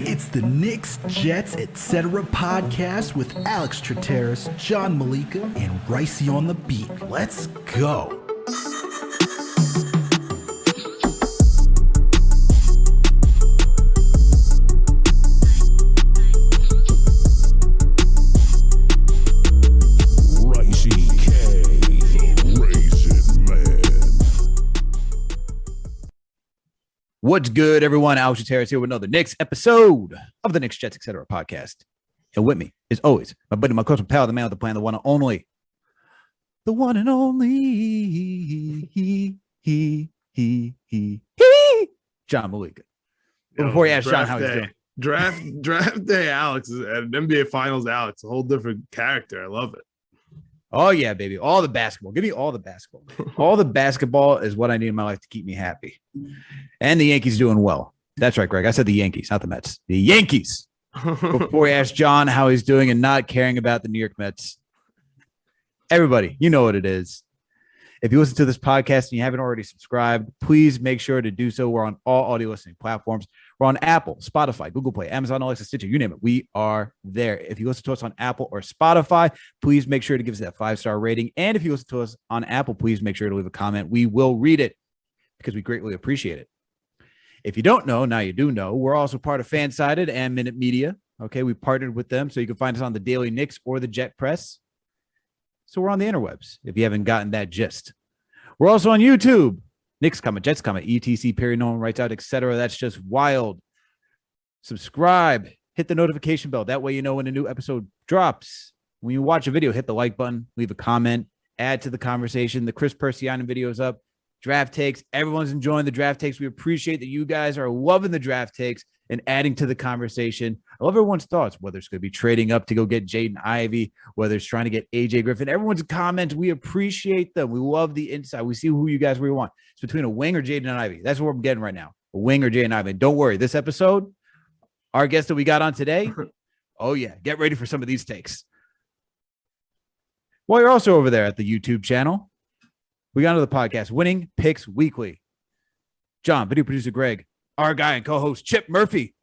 It's the Knicks, Jets, etc. podcast with Alex Trataros, John Meleka, and Raisi on the beat. Let's go. What's good, everyone? Alex Trataros here with another Knicks episode of the Knicks, Jets, etc. podcast. And with me, as always, my buddy, my close pal, the man with the plan, the one and only. The one and only. John Meleka. Before you ask John how he's doing. Draft day, Alex, and NBA Finals, Alex, a whole different character. I love it. Oh, yeah, baby. All the basketball. Give me all the basketball. All the basketball is what I need in my life to keep me happy. And the Yankees doing well. That's right, Greg. I said the Yankees, not the Mets. The Yankees. Before we ask John how he's doing and not caring about the New York Mets. Everybody, you know what it is. If you listen to this podcast and you haven't already subscribed, please make sure to do so. We're on all audio listening platforms. We're on Apple, Spotify, Google Play, Amazon, Alexa, Stitcher, you name it. We are there. If you listen to us on Apple or Spotify, please make sure to give us that 5-star rating. And if you listen to us on Apple, please make sure to leave a comment. We will read it because we greatly appreciate it. If you don't know, now you do know, we're also part of Fansided and Minute Media. Okay, we partnered with them, so you can find us on the Daily Knicks or the Jet Press. So we're on the interwebs, if you haven't gotten that gist. We're also on YouTube. Knicks, Jets, ETC, period, no one writes out, etc. That's just wild. Subscribe. Hit the notification bell. That way you know when a new episode drops. When you watch a video, hit the like button, leave a comment, add to the conversation. The Chris Persianen video is up. Draft takes. Everyone's enjoying the draft takes. We appreciate that you guys are loving the draft takes and adding to the conversation. I love everyone's thoughts, whether it's going to be trading up to go get Jaden Ivey, whether it's trying to get AJ Griffin. Everyone's comments, we appreciate them. We love the insight. We see who you guys really want. It's between a wing or Jaden and Ivey. That's what I'm getting right now. A wing or Jaden Ivey. Don't worry. This episode, our guest that we got on today, oh yeah, get ready for some of these takes. While you're also over there at the YouTube channel, we got into the podcast, Winning Picks Weekly. John, video producer Greg, our guy and co-host Chip Murphy.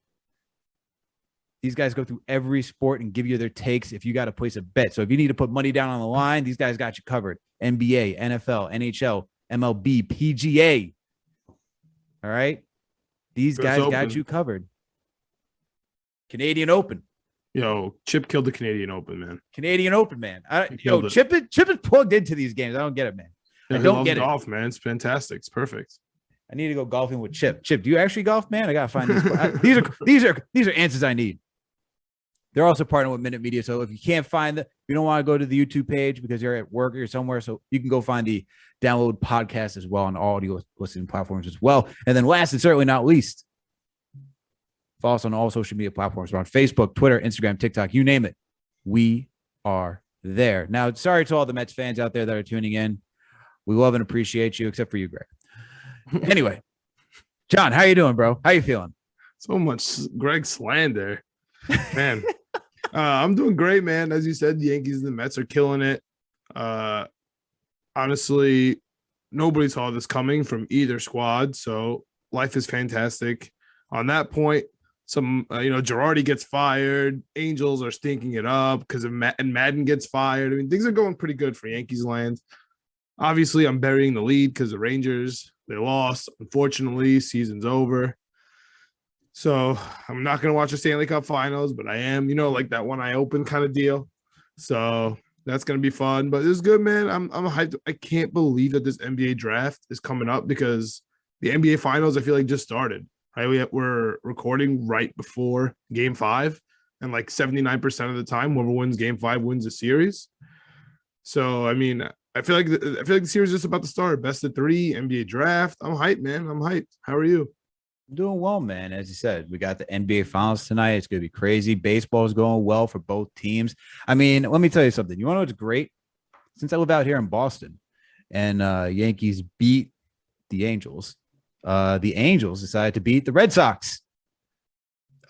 These guys go through every sport and give you their takes if you got to place a bet. So if you need to put money down on the line, these guys got you covered. NBA, NFL, NHL, MLB, PGA. All right? These guys got you covered. Canadian Open. Yo, Chip killed the Canadian Open, man. Canadian Open, man. Chip is plugged into these games. I don't get it, man. Yeah, I don't get golf, man. It's fantastic. It's perfect. I need to go golfing with Chip. Chip, do you actually golf, man? I gotta find these. These are answers I need. They're also partnering with Minute Media, so if you can't find you don't want to go to the YouTube page because you're at work or you're somewhere, so you can go find the download podcast as well on all audio listening platforms as well. And then last and certainly not least, follow us on all social media platforms. We're on Facebook, Twitter, Instagram, TikTok, you name it. We are there. Now, sorry to all the Mets fans out there that are tuning in. We love and appreciate you, except for you, Greg. Anyway, John, how you doing, bro? How you feeling? So much Greg slander, man. I'm doing great, man. As you said, the Yankees and the Mets are killing it. Honestly, nobody saw this coming from either squad, so life is fantastic. On that point, Girardi gets fired. Angels are stinking it up because of and Madden gets fired. I mean, things are going pretty good for Yankees land. Obviously, I'm burying the lead because the Rangers, they lost. Unfortunately, season's over. So I'm not going to watch the Stanley Cup Finals, but I am, like that one eye open kind of deal. So that's going to be fun. But it's good, man. I'm hyped. I can't believe that this NBA draft is coming up because the NBA Finals, I feel like, just started. Right? We're recording right before Game 5, and like 79% of the time, whoever wins Game 5 wins the series. So, I mean, I feel like the series is just about to start. Best of 3, NBA draft. I'm hyped, man. I'm hyped. How are you? I'm doing well, man. As you said, we got the NBA Finals tonight. It's going to be crazy. Baseball is going well for both teams. I mean, let me tell you something. You want to know what's great? Since I live out here in Boston and Yankees beat the Angels decided to beat the Red Sox.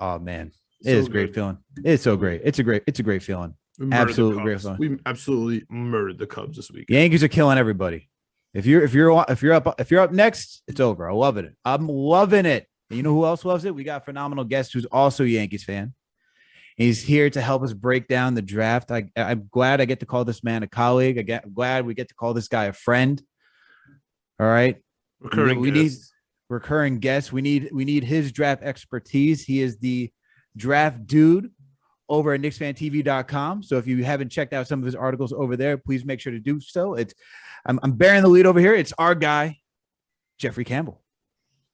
Oh, man. It is a great feeling. It's so great. It's a great feeling. Absolutely great feeling. We absolutely murdered the Cubs this week. Yankees are killing everybody. If you're up next, it's over. I love it. I'm loving it. And you know who else loves it? We got a phenomenal guest who's also a Yankees fan. He's here to help us break down the draft. I'm glad I get to call this man a colleague. I'm glad we get to call this guy a friend. All right. We need recurring guests. We need his draft expertise. He is the draft dude over at KnicksFanTV.com. So if you haven't checked out some of his articles over there, please make sure to do so. I'm bearing the lead over here. It's our guy, Geoffrey Campbell.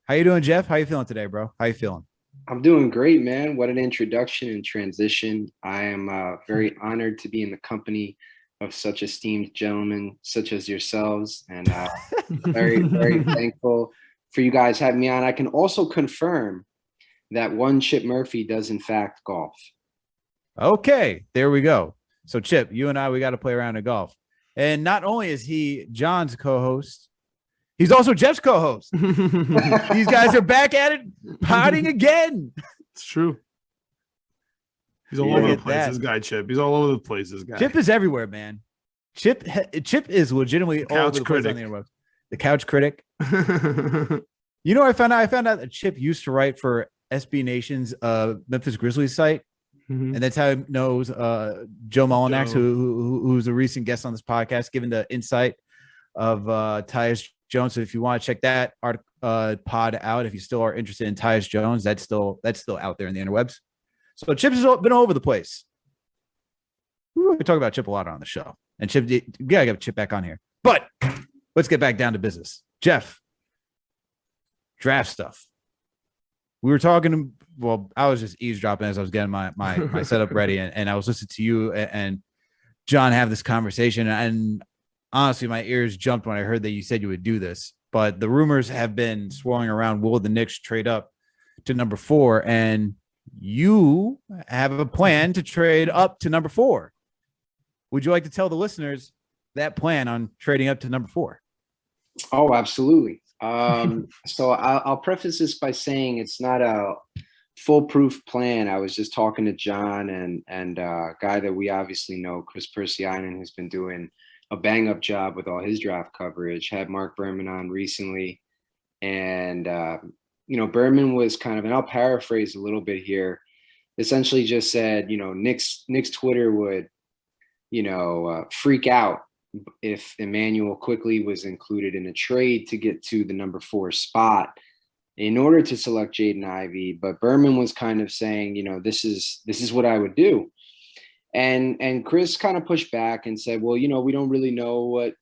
How you doing, Geoff? How you feeling today, bro? How you feeling? I'm doing great, man. What an introduction and transition. I am very honored to be in the company of such esteemed gentlemen such as yourselves, and very, very thankful for you guys having me on. I can also confirm that one Chip Murphy does in fact golf. Okay, there we go. So Chip, you and I, we got to play around in golf. And not only is he John's co-host, he's also Jeff's co-host. These guys are back at it, potting again. It's true. He's all over the place. This guy, Chip. He's all over the place. This guy. Chip is everywhere, man. Chip is legitimately all over the place on the interwebs. The couch critic. You know, I found out that Chip used to write for SB Nation's Memphis Grizzlies site. And that's how he knows Joe Mullinax, who's a recent guest on this podcast, giving the insight of Tyus Jones. So if you want to check that pod out, if you still are interested in Tyus Jones, that's still out there in the interwebs. So Chip's been all over the place. We talk about Chip a lot on the show, and Chip, you gotta get Chip back on here. But let's get back down to business. Geoff, draft stuff. We were talking. Well, I was just eavesdropping as I was getting my setup ready, and I was listening to you and John have this conversation. And honestly, my ears jumped when I heard that you said you would do this. But the rumors have been swirling around. Will the Knicks trade up to number 4? And you have a plan to trade up to number 4. Would you like to tell the listeners that plan on trading up to number 4? Oh, absolutely. So I'll preface this by saying it's not a foolproof plan. I was just talking to John and a guy that we obviously know, Chris Persianen, who's been doing a bang up job with all his draft coverage. Had Mark Berman on recently. And, Berman was kind of, and I'll paraphrase a little bit here, essentially just said, Knicks Twitter would, freak out if Emmanuel Quickley was included in a trade to get to the number 4 spot in order to select Jaden Ivey. But Berman was kind of saying, this is what I would do. And Chris kind of pushed back and said, well, we don't really know what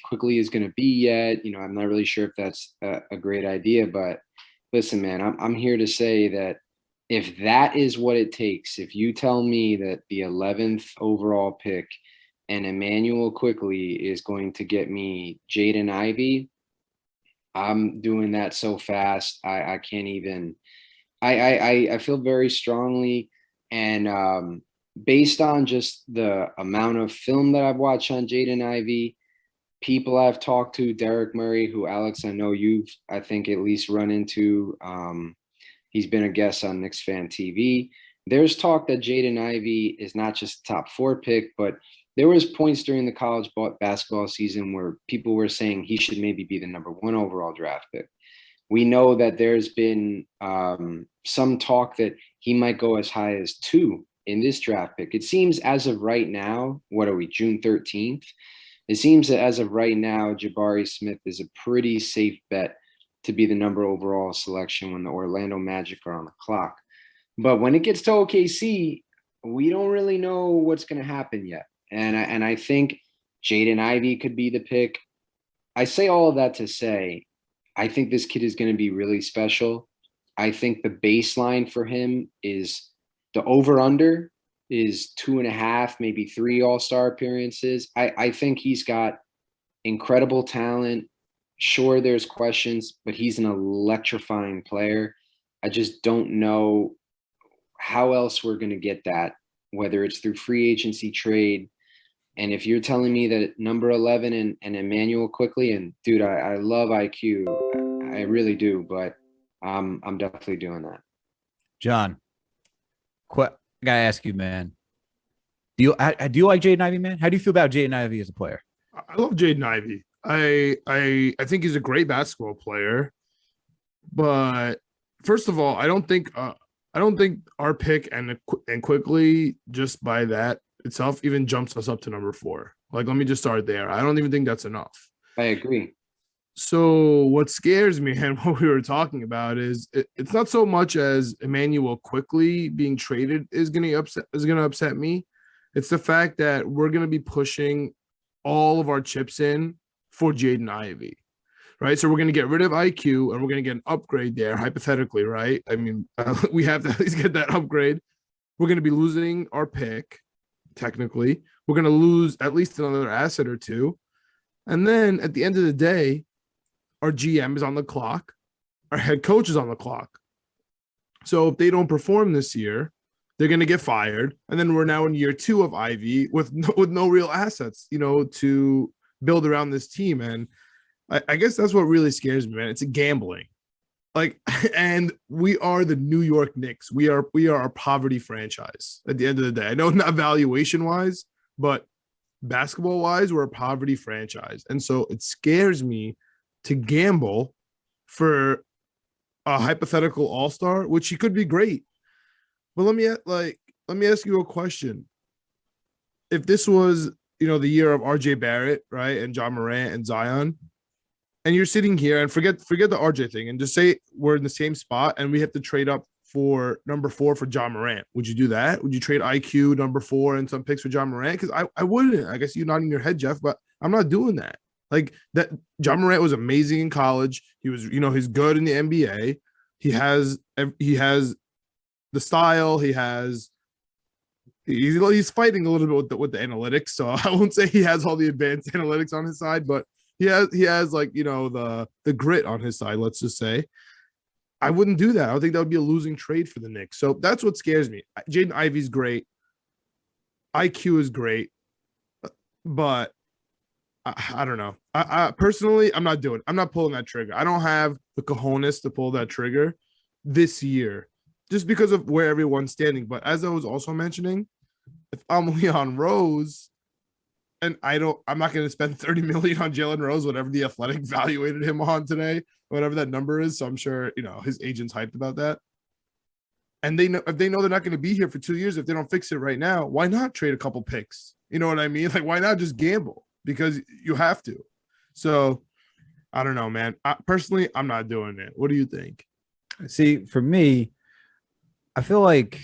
Quickley is going to be yet. I'm not really sure if that's a great idea, but listen, man, I'm here to say that if that is what it takes, if you tell me that the 11th overall pick and Emmanuel Quickley is going to get me Jaden Ivey, I'm doing that so fast. I can't even, I feel very strongly. And based on just the amount of film that I've watched on Jaden Ivey, people I've talked to, Derek Murray, who Alex, I know you've, I think at least run into, he's been a guest on Knicks Fan TV. There's talk that Jaden Ivey is not just a top 4 pick, but there was points during the college basketball season where people were saying he should maybe be the number 1 overall draft pick. We know that there's been some talk that he might go as high as 2 in this draft pick. It seems as of right now, what are we, June 13th? It seems that as of right now, Jabari Smith is a pretty safe bet to be the number overall selection when the Orlando Magic are on the clock. But when it gets to OKC, we don't really know what's going to happen yet. And I think Jaden Ivey could be the pick. I say all of that to say, I think this kid is going to be really special. I think the baseline for him is the over-under is 2.5, maybe 3 all-star appearances. I think he's got incredible talent. Sure, there's questions, but he's an electrifying player. I just don't know how else we're going to get that, whether it's through free agency trade. And if you're telling me that number 11 and Emmanuel Quickley, and dude, I love IQ. I really do, but I'm definitely doing that. John, I gotta ask you, man. Do you like Jaden Ivey, man? How do you feel about Jaden Ivey as a player? I love Jaden Ivey. I think he's a great basketball player, but first of all, I don't think our pick and quickly just by that itself even jumps us up to number 4. Like, let me just start there. I don't even think that's enough. I agree. So what scares me and what we were talking about is it's not so much as Emmanuel quickly being traded is going to upset me. It's the fact that we're going to be pushing all of our chips in for Jaden Ivey, right? So we're going to get rid of IQ and we're going to get an upgrade there, hypothetically, right? I mean, we have to at least get that upgrade. We're going to be losing our pick, technically. We're going to lose at least another asset or two. And then at the end of the day, our GM is on the clock. Our head coach is on the clock. So if they don't perform this year, they're going to get fired. And then we're now in year 2 of Ivy with no real assets, to build around this team. And I guess that's what really scares me, man. It's a gambling. Like, and we are the New York Knicks. We are a poverty franchise at the end of the day. I know not valuation wise, but basketball wise, we're a poverty franchise. And so it scares me to gamble for a hypothetical all-star, which he could be great. But let me ask you a question. If this was, the year of RJ Barrett, right, and John Morant and Zion, and you're sitting here and forget the RJ thing and just say we're in the same spot and we have to trade up for number 4 for John Morant. Would you do that? Would you trade IQ number 4 and some picks for John Morant? Because I wouldn't. I guess you're nodding your head, Geoff, but I'm not doing that. Like, that John Morant was amazing in college. He was, he's good in the NBA. He has the style. He's fighting a little bit with the analytics. So I won't say he has all the advanced analytics on his side, but he has like, the grit on his side, let's just say. I wouldn't do that. I would think that would be a losing trade for the Knicks. So that's what scares me. Jaden Ivey's great. IQ is great, but I don't know. I personally, I'm not pulling that trigger. I don't have the cojones to pull that trigger this year just because of where everyone's standing. But as I was also mentioning, if I'm Leon Rose and I'm not going to spend $30 million on Jalen Rose, whatever the Athletic valuated him on today, whatever that number is. So I'm sure, his agent's hyped about that. And if they know they're not going to be here for 2 years, if they don't fix it right now, why not trade a couple picks? You know what I mean? Like, why not just gamble? Because you have to. So I don't know, man. Personally, I'm not doing it. What do you think? See, for me, I feel like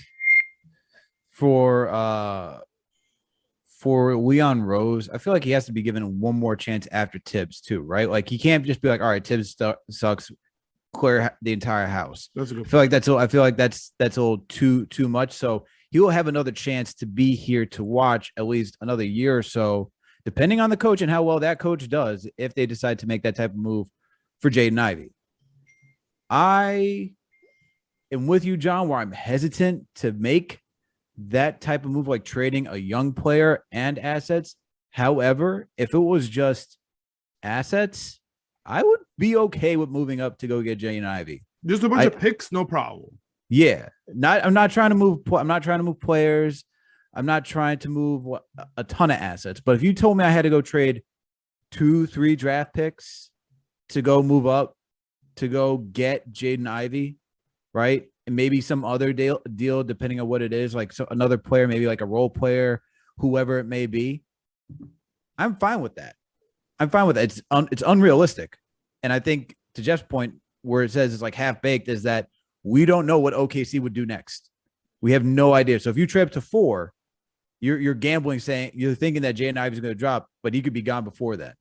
for Leon Rose, I feel like he has to be given one more chance after Tibbs too, right? Like, he can't just be like, all right, Tibbs sucks, clear the entire house. That's a good I feel like that's a little too much. So he will have another chance to be here to watch at least another year or so, depending on the coach and how well that coach does, if they decide to make that type of move for Jaden Ivey. I am with you, John, where I'm hesitant to make that type of move, like trading a young player and assets. However, if it was just assets, I would be okay with moving up to go get Jaden Ivey. Just a bunch of picks, no problem. Yeah, I'm not trying to move. I'm not trying to move players. I'm not trying to move a ton of assets. But if you told me I had to go trade 2-3 draft picks to go move up to go get Jaden Ivey, right? And maybe some other deal depending on what it is, like another player, maybe like a role player, whoever it may be. I'm fine with that. I'm fine with it. It's unrealistic. And I think to Jeff's point, where it says it's like half baked, is that we don't know what OKC would do next. We have no idea. So if you trade up to 4, you're gambling, saying you're thinking that Jaden Ivey is going to drop, but he could be gone before that.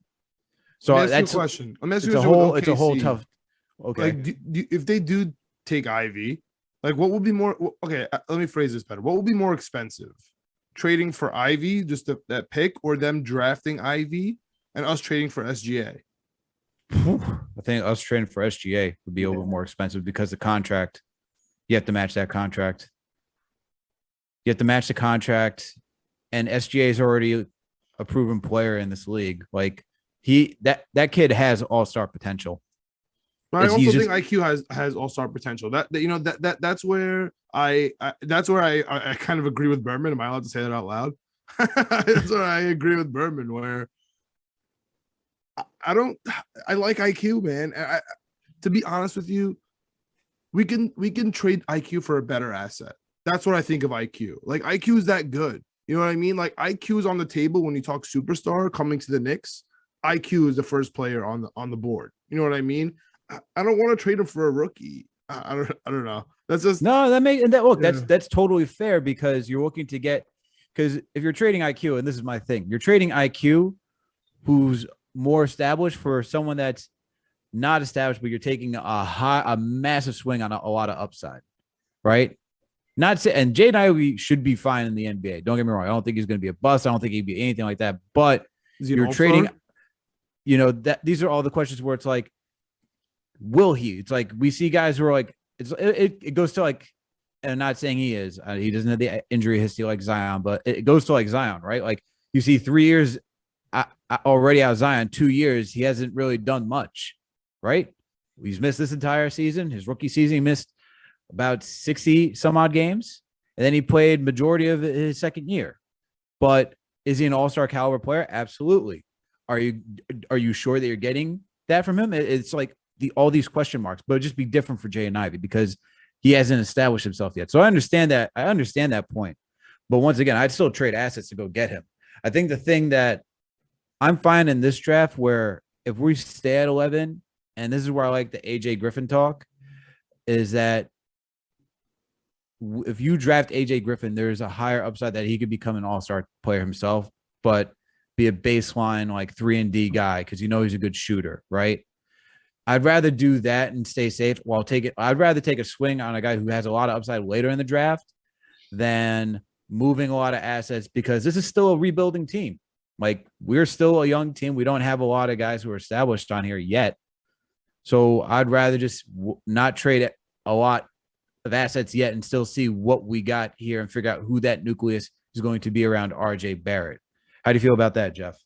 So that's a question. I'm asking it's a whole tough. Okay. Like, if they do take Ivy, like, what would be more? Okay, let me phrase this better. What would be more expensive? Trading for Ivy, just that pick, or them drafting Ivy and us trading for SGA? I think us trading for SGA would be a little more expensive because the contract, you have to match that contract. You have to match the contract, and SGA is already a proven player in this league. Like, that kid has all-star potential. But I also think IQ has all-star potential. That's where I kind of agree with Berman. Am I allowed to say that out loud? That's where I agree with Berman, where I like IQ, man. To be honest with you, we can trade IQ for a better asset. That's what I think of IQ. Like IQ is that good. You know what I mean? Like IQ is on the table when you talk superstar coming to the Knicks. IQ is the first player on the board. You know what I mean? I don't want to trade him for a rookie. I don't know. That's just no. Look. Yeah. That's totally fair because you're looking to get because if you're trading IQ, and this is my thing, you're trading IQ, who's more established for someone that's not established, but you're taking a massive swing on a lot of upside, right? Not say, and Jaden Ivey should be fine in the NBA. Don't get me wrong. I don't think he's going to be a bust. I don't think he'd be anything like that. But you're trading, that these are all the questions where it's like, will he? It's like we see guys who are like, it goes to like, and I'm not saying he is. He doesn't have the injury history like Zion, but it goes to like Zion, right? Like you see 3 years already out of Zion, 2 years, he hasn't really done much, right? He's missed this entire season. His rookie season, he missed about 60 some odd games. And then he played majority of his second year. But is he an all-star caliber player? Absolutely. Are you sure that you're getting that from him? It's like all these question marks, but it'd just be different for Jaden Ivey because he hasn't established himself yet. So I understand that. I understand that point. But once again, I'd still trade assets to go get him. I think the thing that I'm fine in this draft where if we stay at 11, and this is where I like the AJ Griffin talk, is that if you draft AJ Griffin, there's a higher upside that he could become an all-star player himself, but be a baseline like 3-and-D guy because he's a good shooter, right? I'd rather do that and stay safe while I'd rather take a swing on a guy who has a lot of upside later in the draft than moving a lot of assets because this is still a rebuilding team. Like we're still a young team. We don't have a lot of guys who are established on here yet. So I'd rather just not trade a lot of assets yet and still see what we got here and figure out who that nucleus is going to be around RJ Barrett. How do you feel about that, Geoff?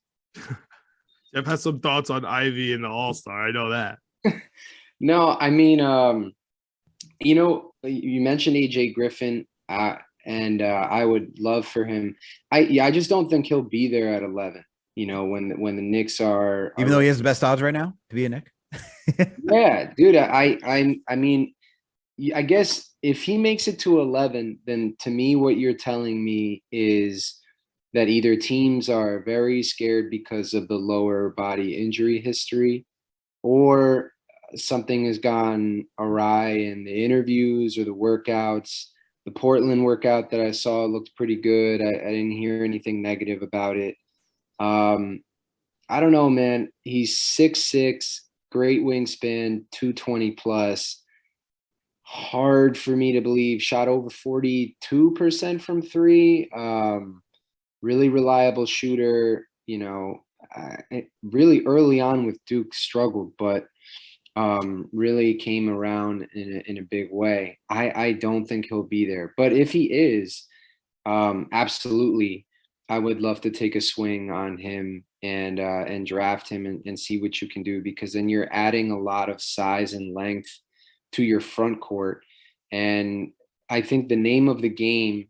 Jeff has some thoughts on Ivy and the All-Star. I know that. No, I mean, you mentioned AJ Griffin, and I would love for him. I just don't think he'll be there at 11. When the Knicks are, even though he has the best odds right now to be a Knick. Yeah, dude. I mean, I guess if he makes it to 11, then to me, what you're telling me is that either teams are very scared because of the lower body injury history, or something has gone awry in the interviews or the workouts. The Portland workout that I saw looked pretty good. I didn't hear anything negative about it. I don't know, man. He's 6'6", great wingspan, 220 plus. Hard for me to believe. Shot over 42% from three. Really reliable shooter. Really early on with Duke struggled, but really came around in a big way. I don't think he'll be there, but if he is, absolutely, I would love to take a swing on him and draft him and see what you can do, because then you're adding a lot of size and length to your front court. And I think the name of the game,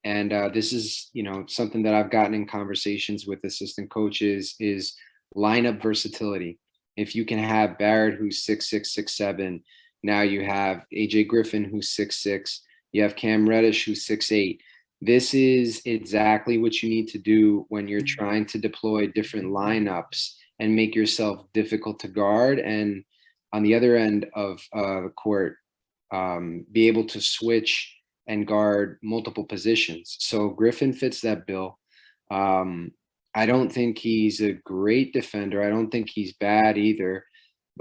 and this is, something that I've gotten in conversations with assistant coaches, is lineup versatility. If you can have Barrett, who's 6'6", 6'7", now you have AJ Griffin, who's 6'6", you have Cam Reddish, who's 6'8". This is exactly what you need to do when you're trying to deploy different lineups and make yourself difficult to guard. And on the other end of the court, be able to switch and guard multiple positions. So Griffin fits that bill. I don't think he's a great defender. I don't think he's bad either.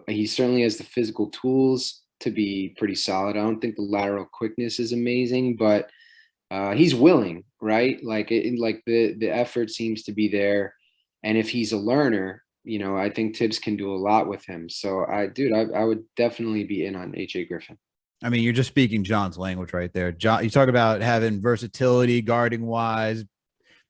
He certainly has the physical tools to be pretty solid. I don't think the lateral quickness is amazing, but he's willing, right? Like the effort seems to be there. And if he's a learner, I think Tibbs can do a lot with him. So I would definitely be in on AJ Griffin. I mean, you're just speaking John's language right there. John, you talk about having versatility, guarding wise,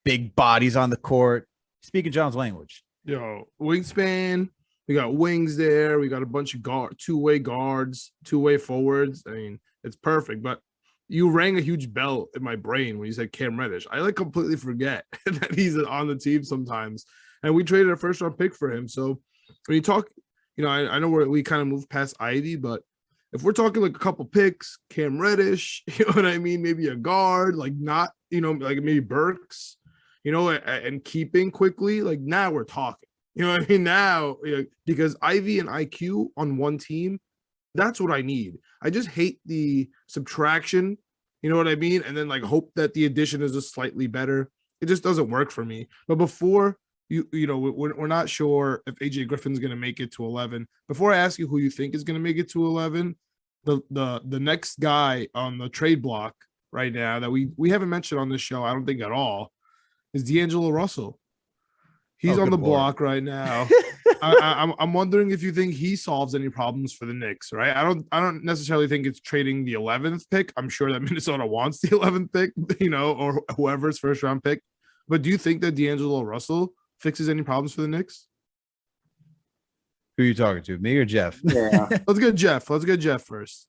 big bodies on the court. Speaking John's language. Wingspan. We got wings there. We got a bunch of two-way guards, two-way forwards. I mean, it's perfect. But you rang a huge bell in my brain when you said Cam Reddish. I completely forget that he's on the team sometimes. And we traded a first-round pick for him. So when you talk, I know we kind of moved past Ivy, but if we're talking like a couple picks, Cam Reddish, you know what I mean? Maybe a guard, like not, like maybe Burks, and keeping quickly, like now we're talking. You know what I mean? Now, because Ivy and IQ on one team, that's what I need. I just hate the subtraction, you know what I mean? And then like hope that the addition is just slightly better. It just doesn't work for me. But before we're not sure if AJ Griffin's going to make it to 11. Before I ask you who you think is going to make it to 11, the next guy on the trade block right now that we haven't mentioned on this show, I don't think at all, is D'Angelo Russell. He's on the block right now. I'm wondering if you think he solves any problems for the Knicks, right? I don't necessarily think it's trading the 11th pick. I'm sure that Minnesota wants the 11th pick, or whoever's first round pick. But do you think that D'Angelo Russell fixes any problems for the Knicks? Who are you talking to, me or Geoff? Yeah. Let's get Geoff first.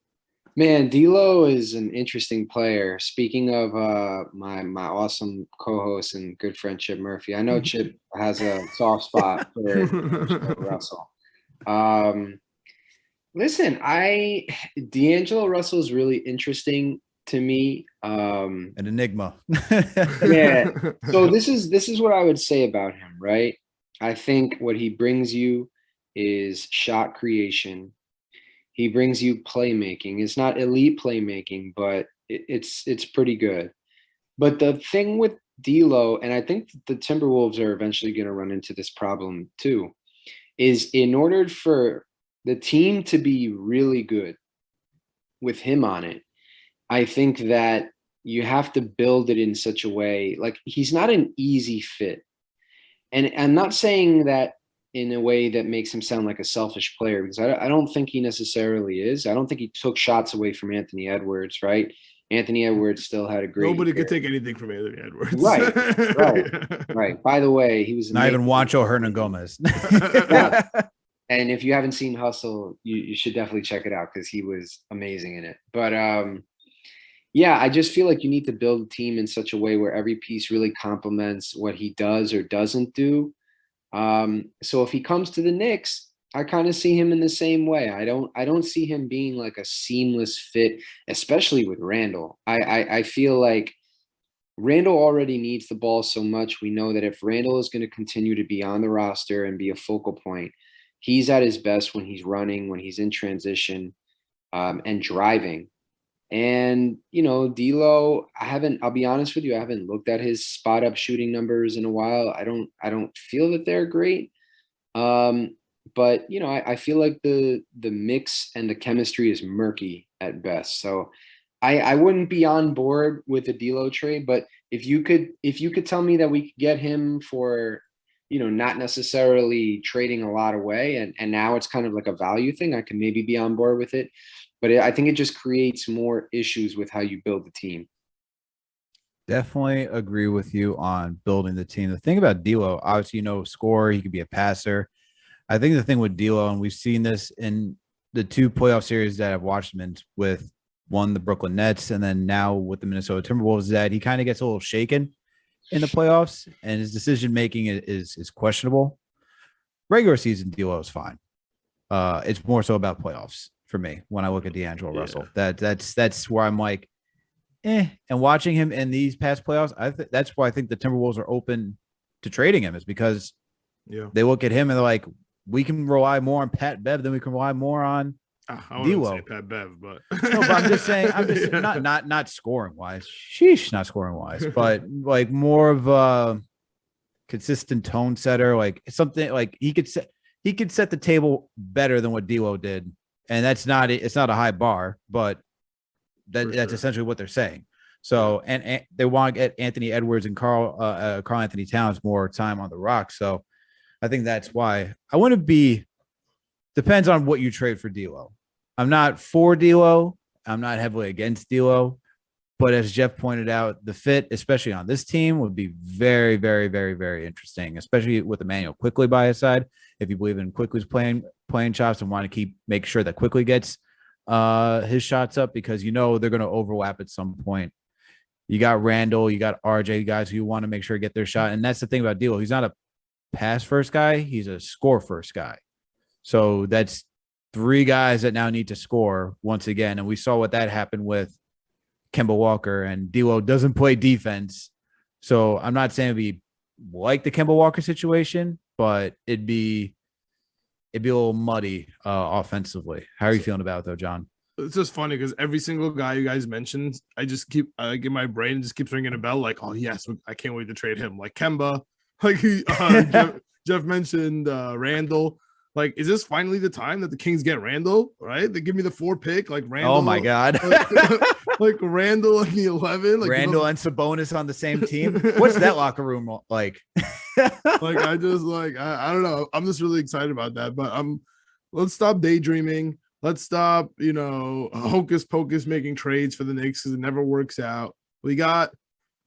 Man, D'Lo is an interesting player. Speaking of my awesome co-host and good friend Chip Murphy, I know Chip has a soft spot for Russell. Listen, D'Angelo Russell is really interesting to me. An enigma. Yeah. So this is what I would say about him, right? I think what he brings you is shot creation. He brings you playmaking. It's not elite playmaking, but it's pretty good. But the thing with D'Lo, and I think the Timberwolves are eventually going to run into this problem too, is in order for the team to be really good with him on it, I think that you have to build it in such a way, like he's not an easy fit. And I'm not saying that in a way that makes him sound like a selfish player, because I don't think he necessarily is. I don't think he took shots away from Anthony Edwards, right? Anthony Edwards still had a great Nobody year. could take anything from Anthony Edwards. Right. By the way, he was not even Juancho Hernangomez. Yeah. And if you haven't seen Hustle, you should definitely check it out because he was amazing in it. But yeah, I just feel like you need to build a team in such a way where every piece really complements what he does or doesn't do. So if he comes to the Knicks, I kind of see him in the same way. I don't see him being like a seamless fit, especially with Randle. I feel like Randle already needs the ball so much. We know that if Randle is going to continue to be on the roster and be a focal point, he's at his best when he's running, when he's in transition, and driving. And, D'Lo, I'll be honest with you, I haven't looked at his spot up shooting numbers in a while. I don't feel that they're great. But, I feel like the mix and the chemistry is murky at best. So I wouldn't be on board with the D'Lo trade, but if you could tell me that we could get him for, not necessarily trading a lot away, and now it's kind of like a value thing, I can maybe be on board with it. But I think it just creates more issues with how you build the team. Definitely agree with you on building the team. The thing about D'Lo, obviously, scorer, he could be a passer. I think the thing with D'Lo, and we've seen this in the two playoff series that I've watched him in, with one, the Brooklyn Nets, and then now with the Minnesota Timberwolves, is that he kind of gets a little shaken in the playoffs, and his decision-making is questionable. Regular season, D'Lo is fine. It's more so about playoffs for me when I look at D'Angelo Russell. That's where I'm like, And watching him in these past playoffs, that's why I think the Timberwolves are open to trading him, is because they look at him and they're like, we can rely more on Pat Bev than we can rely more on I wouldn't say Pat Bev, but no, but I'm just saying, not scoring wise. Sheesh, not scoring wise, but like more of a consistent tone setter, like something like he could set the table better than what D'Lo did. And it's not a high bar, but that's essentially what they're saying. So, and they want to get Anthony Edwards and Carl Anthony Towns more time on the rock. So I think that's why I wouldn't be, depends on what you trade for D'Lo. I'm not for D'Lo. I'm not heavily against D'Lo, but as Geoff pointed out, the fit, especially on this team, would be very, very, very, very interesting, especially with Emmanuel Quickley by his side. If you believe in Quickley's playing chops and want to make sure that Quickley gets his shots up, because they're going to overlap at some point. You got Randle, you got RJ, guys who want to make sure to get their shot. And that's the thing about D'Lo. He's not a pass first guy. He's a score first guy. So that's 3 guys that now need to score once again. And we saw what that happened with Kemba Walker, and D'Lo doesn't play defense. So I'm not saying it'd be like the Kemba Walker situation, but it'd be a little muddy offensively. How are you feeling about it though, John? It's just funny because every single guy you guys mentioned, I just keep in my brain just keeps ringing a bell. Like, oh yes, I can't wait to trade him. Like Kemba, like Geoff mentioned Randle. Like, is this finally the time that the Kings get Randle? Right? They give me the 4 pick, like Randle. Oh my God. like Randle and the 11. Like Randle and Sabonis on the same team. What's that locker room like? Like I just I don't know. I'm just really excited about that. But let's stop daydreaming. Let's stop, hocus pocus making trades for the Knicks because it never works out. We got,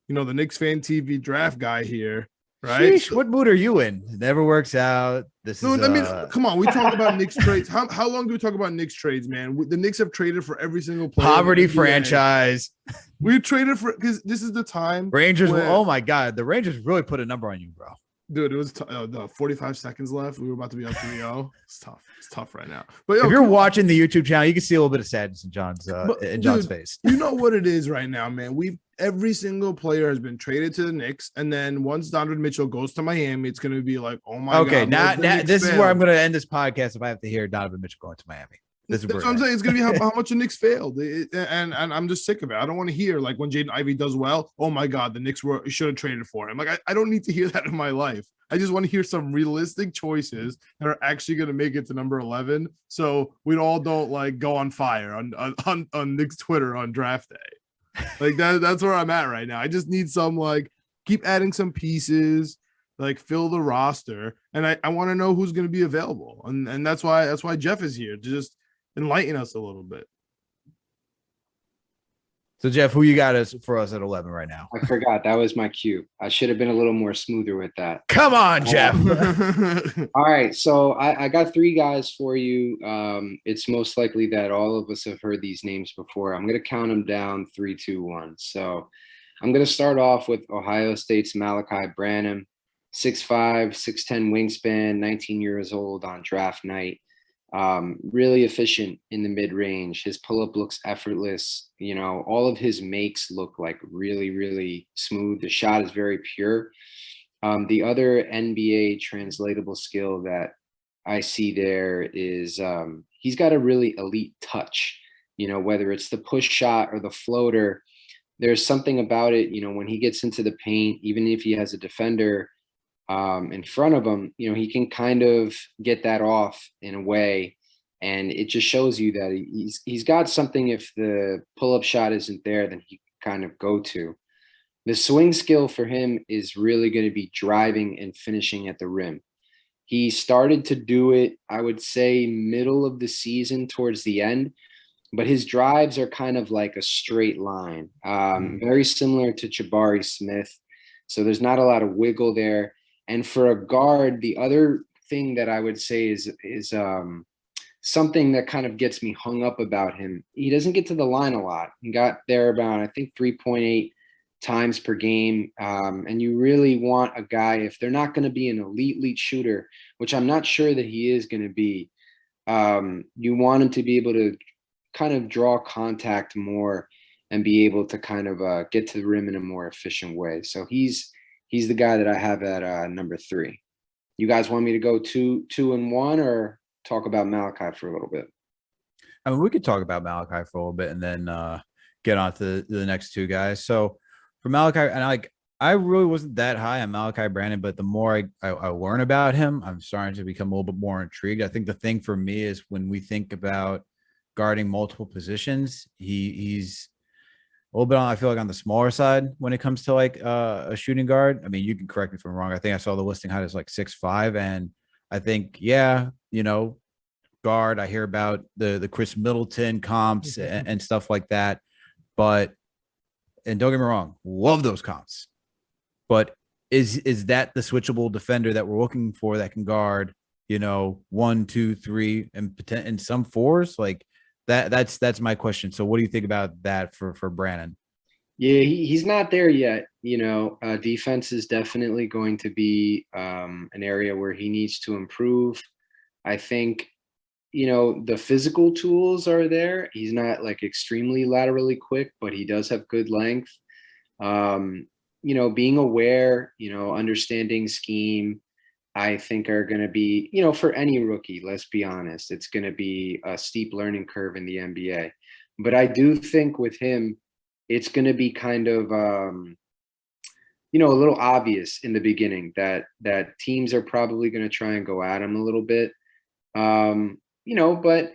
the Knicks fan TV draft guy here, right? Sheesh, what mood are you in? It never works out. Come on. We talk about Knicks trades. How long do we talk about Knicks trades, man? The Knicks have traded for every single player. Poverty franchise. We traded for because this is the time. Rangers. Oh my God, the Rangers really put a number on you, bro. Dude, it was 45 seconds left. We were about to be up 3-0. It's tough. It's tough right now. But if you're watching the YouTube channel, you can see a little bit of sadness in John's face. You know what it is right now, man. Every single player has been traded to the Knicks, and then once Donovan Mitchell goes to Miami, it's going to be like, oh my God. Okay, now this is where I'm going to end this podcast if I have to hear Donovan Mitchell going to Miami. That's what I'm saying. It's going to be how much the Knicks failed. And I'm just sick of it. I don't want to hear like when Jaden Ivey does well, oh my God, the Knicks should have traded for him. Like, I don't need to hear that in my life. I just want to hear some realistic choices that are actually going to make it to number 11. So we all don't like go on fire on Knicks Twitter on draft day. Like that's where I'm at right now. I just need some like keep adding some pieces, like fill the roster. And I want to know who's going to be available. And that's why Geoff is here to just enlighten us a little bit. So Geoff, who you got for us at 11 right now? I forgot that was my cue. I should have been a little more smoother with that. Come on, Geoff. All right, so I got 3 guys for you. It's most likely that all of us have heard these names before. I'm going to count them down 3, 2, 1. So I'm going to start off with Ohio State's Meleka Branham, 6'5", 6'10" wingspan, 19 years old on draft night. Really efficient in the mid-range. His pull-up looks effortless. All of his makes look like really, really smooth. The shot is very pure. The other NBA translatable skill that I see there is he's got a really elite touch, whether it's the push shot or the floater. There's something about it, when he gets into the paint, even if he has a defender in front of him, he can kind of get that off in a way. And it just shows you that he's got something. If the pull-up shot isn't there, then he can kind of go to. The swing skill for him is really going to be driving and finishing at the rim. He started to do it, I would say, middle of the season towards the end, but his drives are kind of like a straight line, very similar to Jabari Smith. So there's not a lot of wiggle there. And for a guard, the other thing that I would say is something that kind of gets me hung up about him. He doesn't get to the line a lot. He got there about, I think, 3.8 times per game. And you really want a guy, if they're not going to be an elite shooter, which I'm not sure that he is going to be, you want him to be able to kind of draw contact more and be able to kind of get to the rim in a more efficient way. So he's the guy that I have at number 3. You guys want me to go 2, 2, and 1, or talk about Meleka for a little bit? I mean, we could talk about Meleka for a little bit and then get on to the next 2 guys. So for Meleka, and I really wasn't that high on Meleka Branham, but the more I learn about him, I'm starting to become a little bit more intrigued. I think the thing for me is when we think about guarding multiple positions, he's a little bit I feel like on the smaller side when it comes to like a shooting guard. I mean, you can correct me if I'm wrong. I think I saw the listing height is like 6'5", and I think, guard, I hear about the Chris Middleton comps and stuff like that. But, and don't get me wrong, love those comps. But is that the switchable defender that we're looking for that can guard, 1, 2, 3, and some 4s? Like that's my question. So what do you think about that for Brannon? Yeah, he's not there yet. Defense is definitely going to be an area where he needs to improve. I think, the physical tools are there. He's not like extremely laterally quick, but he does have good length. Being aware, understanding scheme, I think are going to be, for any rookie, let's be honest, it's going to be a steep learning curve in the NBA. But I do think with him, it's going to be kind of, a little obvious in the beginning that teams are probably going to try and go at him a little bit. But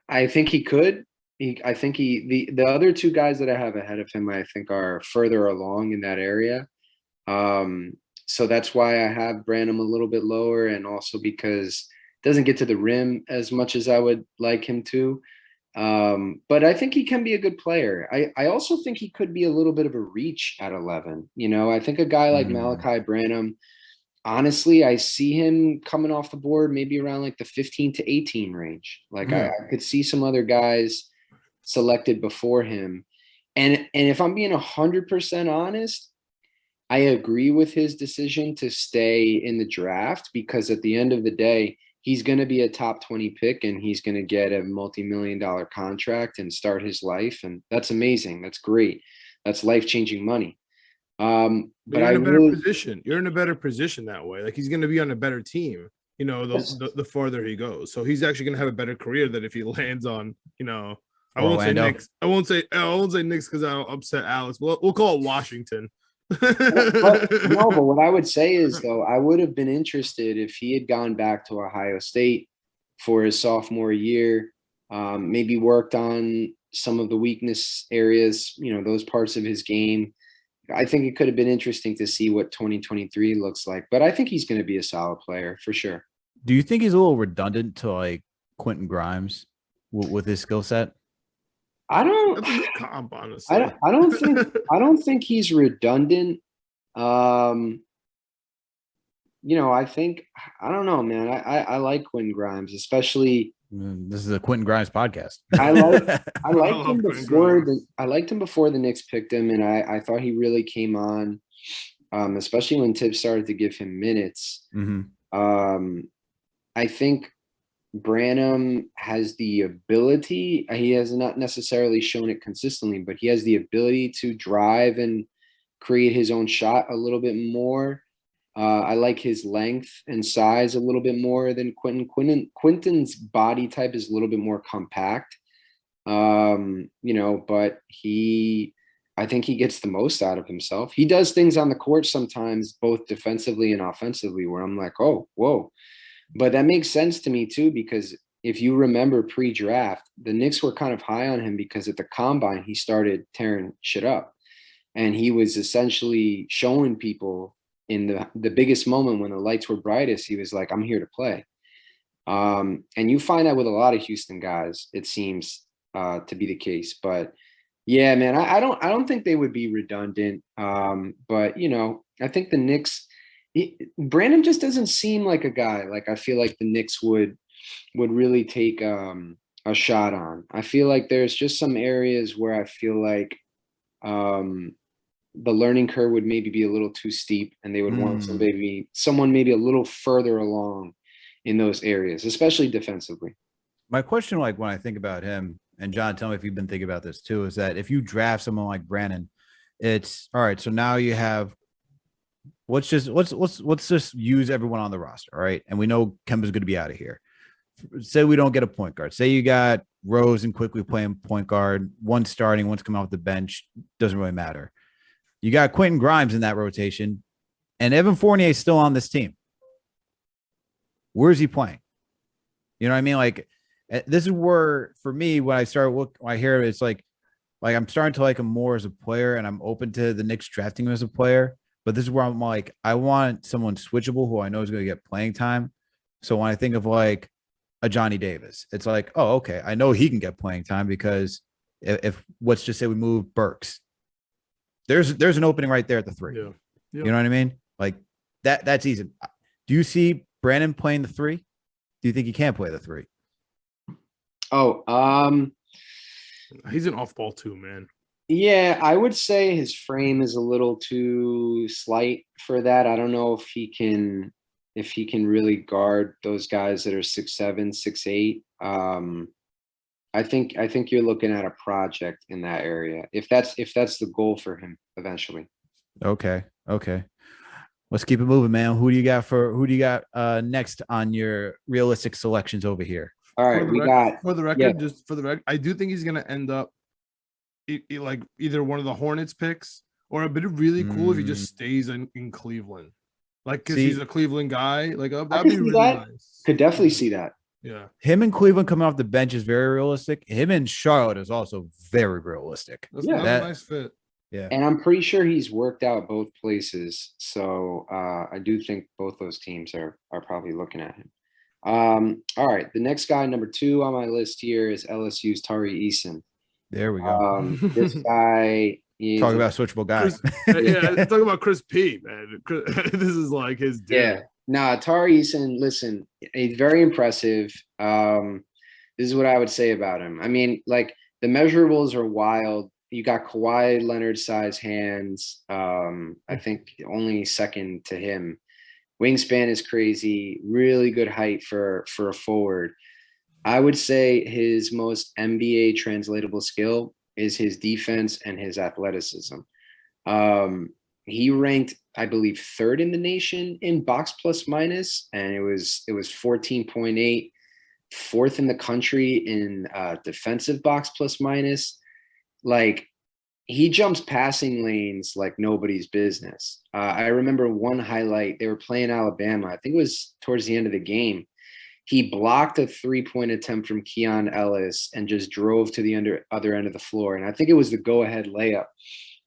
I think he could. I think the other two guys that I have ahead of him, I think, are further along in that area. So that's why I have Branham a little bit lower, and also because it doesn't get to the rim as much as I would like him to. But I think he can be a good player. I also think he could be a little bit of a reach at 11. I think a guy like Malachi Branham, honestly, I see him coming off the board maybe around like the 15 to 18 range. Like I could see some other guys selected before him. And if I'm being 100% honest, I agree with his decision to stay in the draft, because at the end of the day, he's going to be a top 20 pick and he's going to get a multi-million-dollar contract and start his life. And that's amazing. That's great. That's life-changing money. But you're in a better position. You're in a better position that way. Like, he's going to be on a better team, the farther he goes. So he's actually going to have a better career than if he lands on, I won't say Knicks. I won't say Knicks because I'll upset Alex. We'll call it Washington. But what I would say is, though, I would have been interested if he had gone back to Ohio State for his sophomore year, maybe worked on some of the weakness areas, those parts of his game. I think it could have been interesting to see what 2023 looks like, but I think he's going to be a solid player for sure. Do you think he's a little redundant to like Quentin Grimes with his skill set? I don't. That's a good comp, honestly. I don't think he's redundant. I think, I don't know, man. I like Quentin Grimes, especially. This is a Quentin Grimes podcast. I liked him before the Knicks picked him, and I thought he really came on, especially when Tibbs started to give him minutes. Mm-hmm. I think Branham has the ability. He has not necessarily shown it consistently, but he has the ability to drive and create his own shot a little bit more. I like his length and size a little bit more than Quentin. Quentin's body type is a little bit more compact, but I think he gets the most out of himself. He does things on the court sometimes, both defensively and offensively, where I'm like, oh, whoa. But that makes sense to me too, because if you remember pre-draft, the Knicks were kind of high on him because at the combine, he started tearing shit up. And he was essentially showing people in the biggest moment when the lights were brightest, he was like, I'm here to play. And you find that with a lot of Houston guys, it seems to be the case. But yeah, man, I don't think they would be redundant. But, I think the Knicks, Brandon just doesn't seem like a guy like I feel like the Knicks would really take a shot on. I feel like there's just some areas where I feel like the learning curve would maybe be a little too steep, and they would want someone maybe a little further along in those areas, especially defensively. My question, like when I think about him, and John, tell me if you've been thinking about this too, is that if you draft someone like Brandon, it's all right. So now you have let's just use everyone on the roster, all right? And we know Kemba's going to be out of here. Say we don't get a point guard. Say you got Rose and Quickly playing point guard, one starting, one's coming off the bench. Doesn't really matter. You got Quentin Grimes in that rotation, and Evan Fournier is still on this team. Where's he playing? You know what I mean? Like, this is where, for me, when I hear it, it's like I'm starting to like him more as a player, and I'm open to the Knicks drafting him as a player. But this is where I'm like, I want someone switchable who I know is going to get playing time. So when I think of like a Johnny Davis, it's like, oh, okay, I know he can get playing time because if let's just say we move Burks, there's an opening right there at the 3. Yeah. You know what I mean? Like that's easy. Do you see Brandon playing the 3? Do you think he can play the 3? Oh, he's an off-ball too, man. Yeah, I would say his frame is a little too slight for that. I don't know if he can if he can really guard those guys that are 6'7", 6'8". I think you're looking at a project in that area. If that's the goal for him eventually. Okay. Let's keep it moving, man. Who do you got next on your realistic selections over here? All right, for the record, I do think he's gonna end up like either one of the Hornets picks, or it'd be really cool if he just stays in Cleveland. Like, because he's a Cleveland guy. Like, that'd be really nice. Could definitely see that. Yeah. Him in Cleveland coming off the bench is very realistic. Him in Charlotte is also very realistic. That's a nice fit. Yeah. And I'm pretty sure he's worked out both places. So I do think both those teams are probably looking at him. All right. The next guy, number 2 on my list here, is LSU's Tari Eason. There we go. This guy is talking about switchable guys. Talking about Chris P, man. This is like his dude. Yeah. Nah, Tari Eason, listen, he's very impressive. This is what I would say about him. I mean, like, the measurables are wild. You got Kawhi Leonard size hands. I think only second to him. Wingspan is crazy. Really good height for a forward. I would say his most NBA translatable skill is his defense and his athleticism. He ranked, I believe, 3rd in the nation in box plus minus, and it was 14.8, 4th in the country in defensive box plus minus. Like, he jumps passing lanes like nobody's business. I remember one highlight. They were playing Alabama. I think it was towards the end of the game. He blocked a 3-point attempt from Keon Ellis and just drove to the other end of the floor. And I think it was the go-ahead layup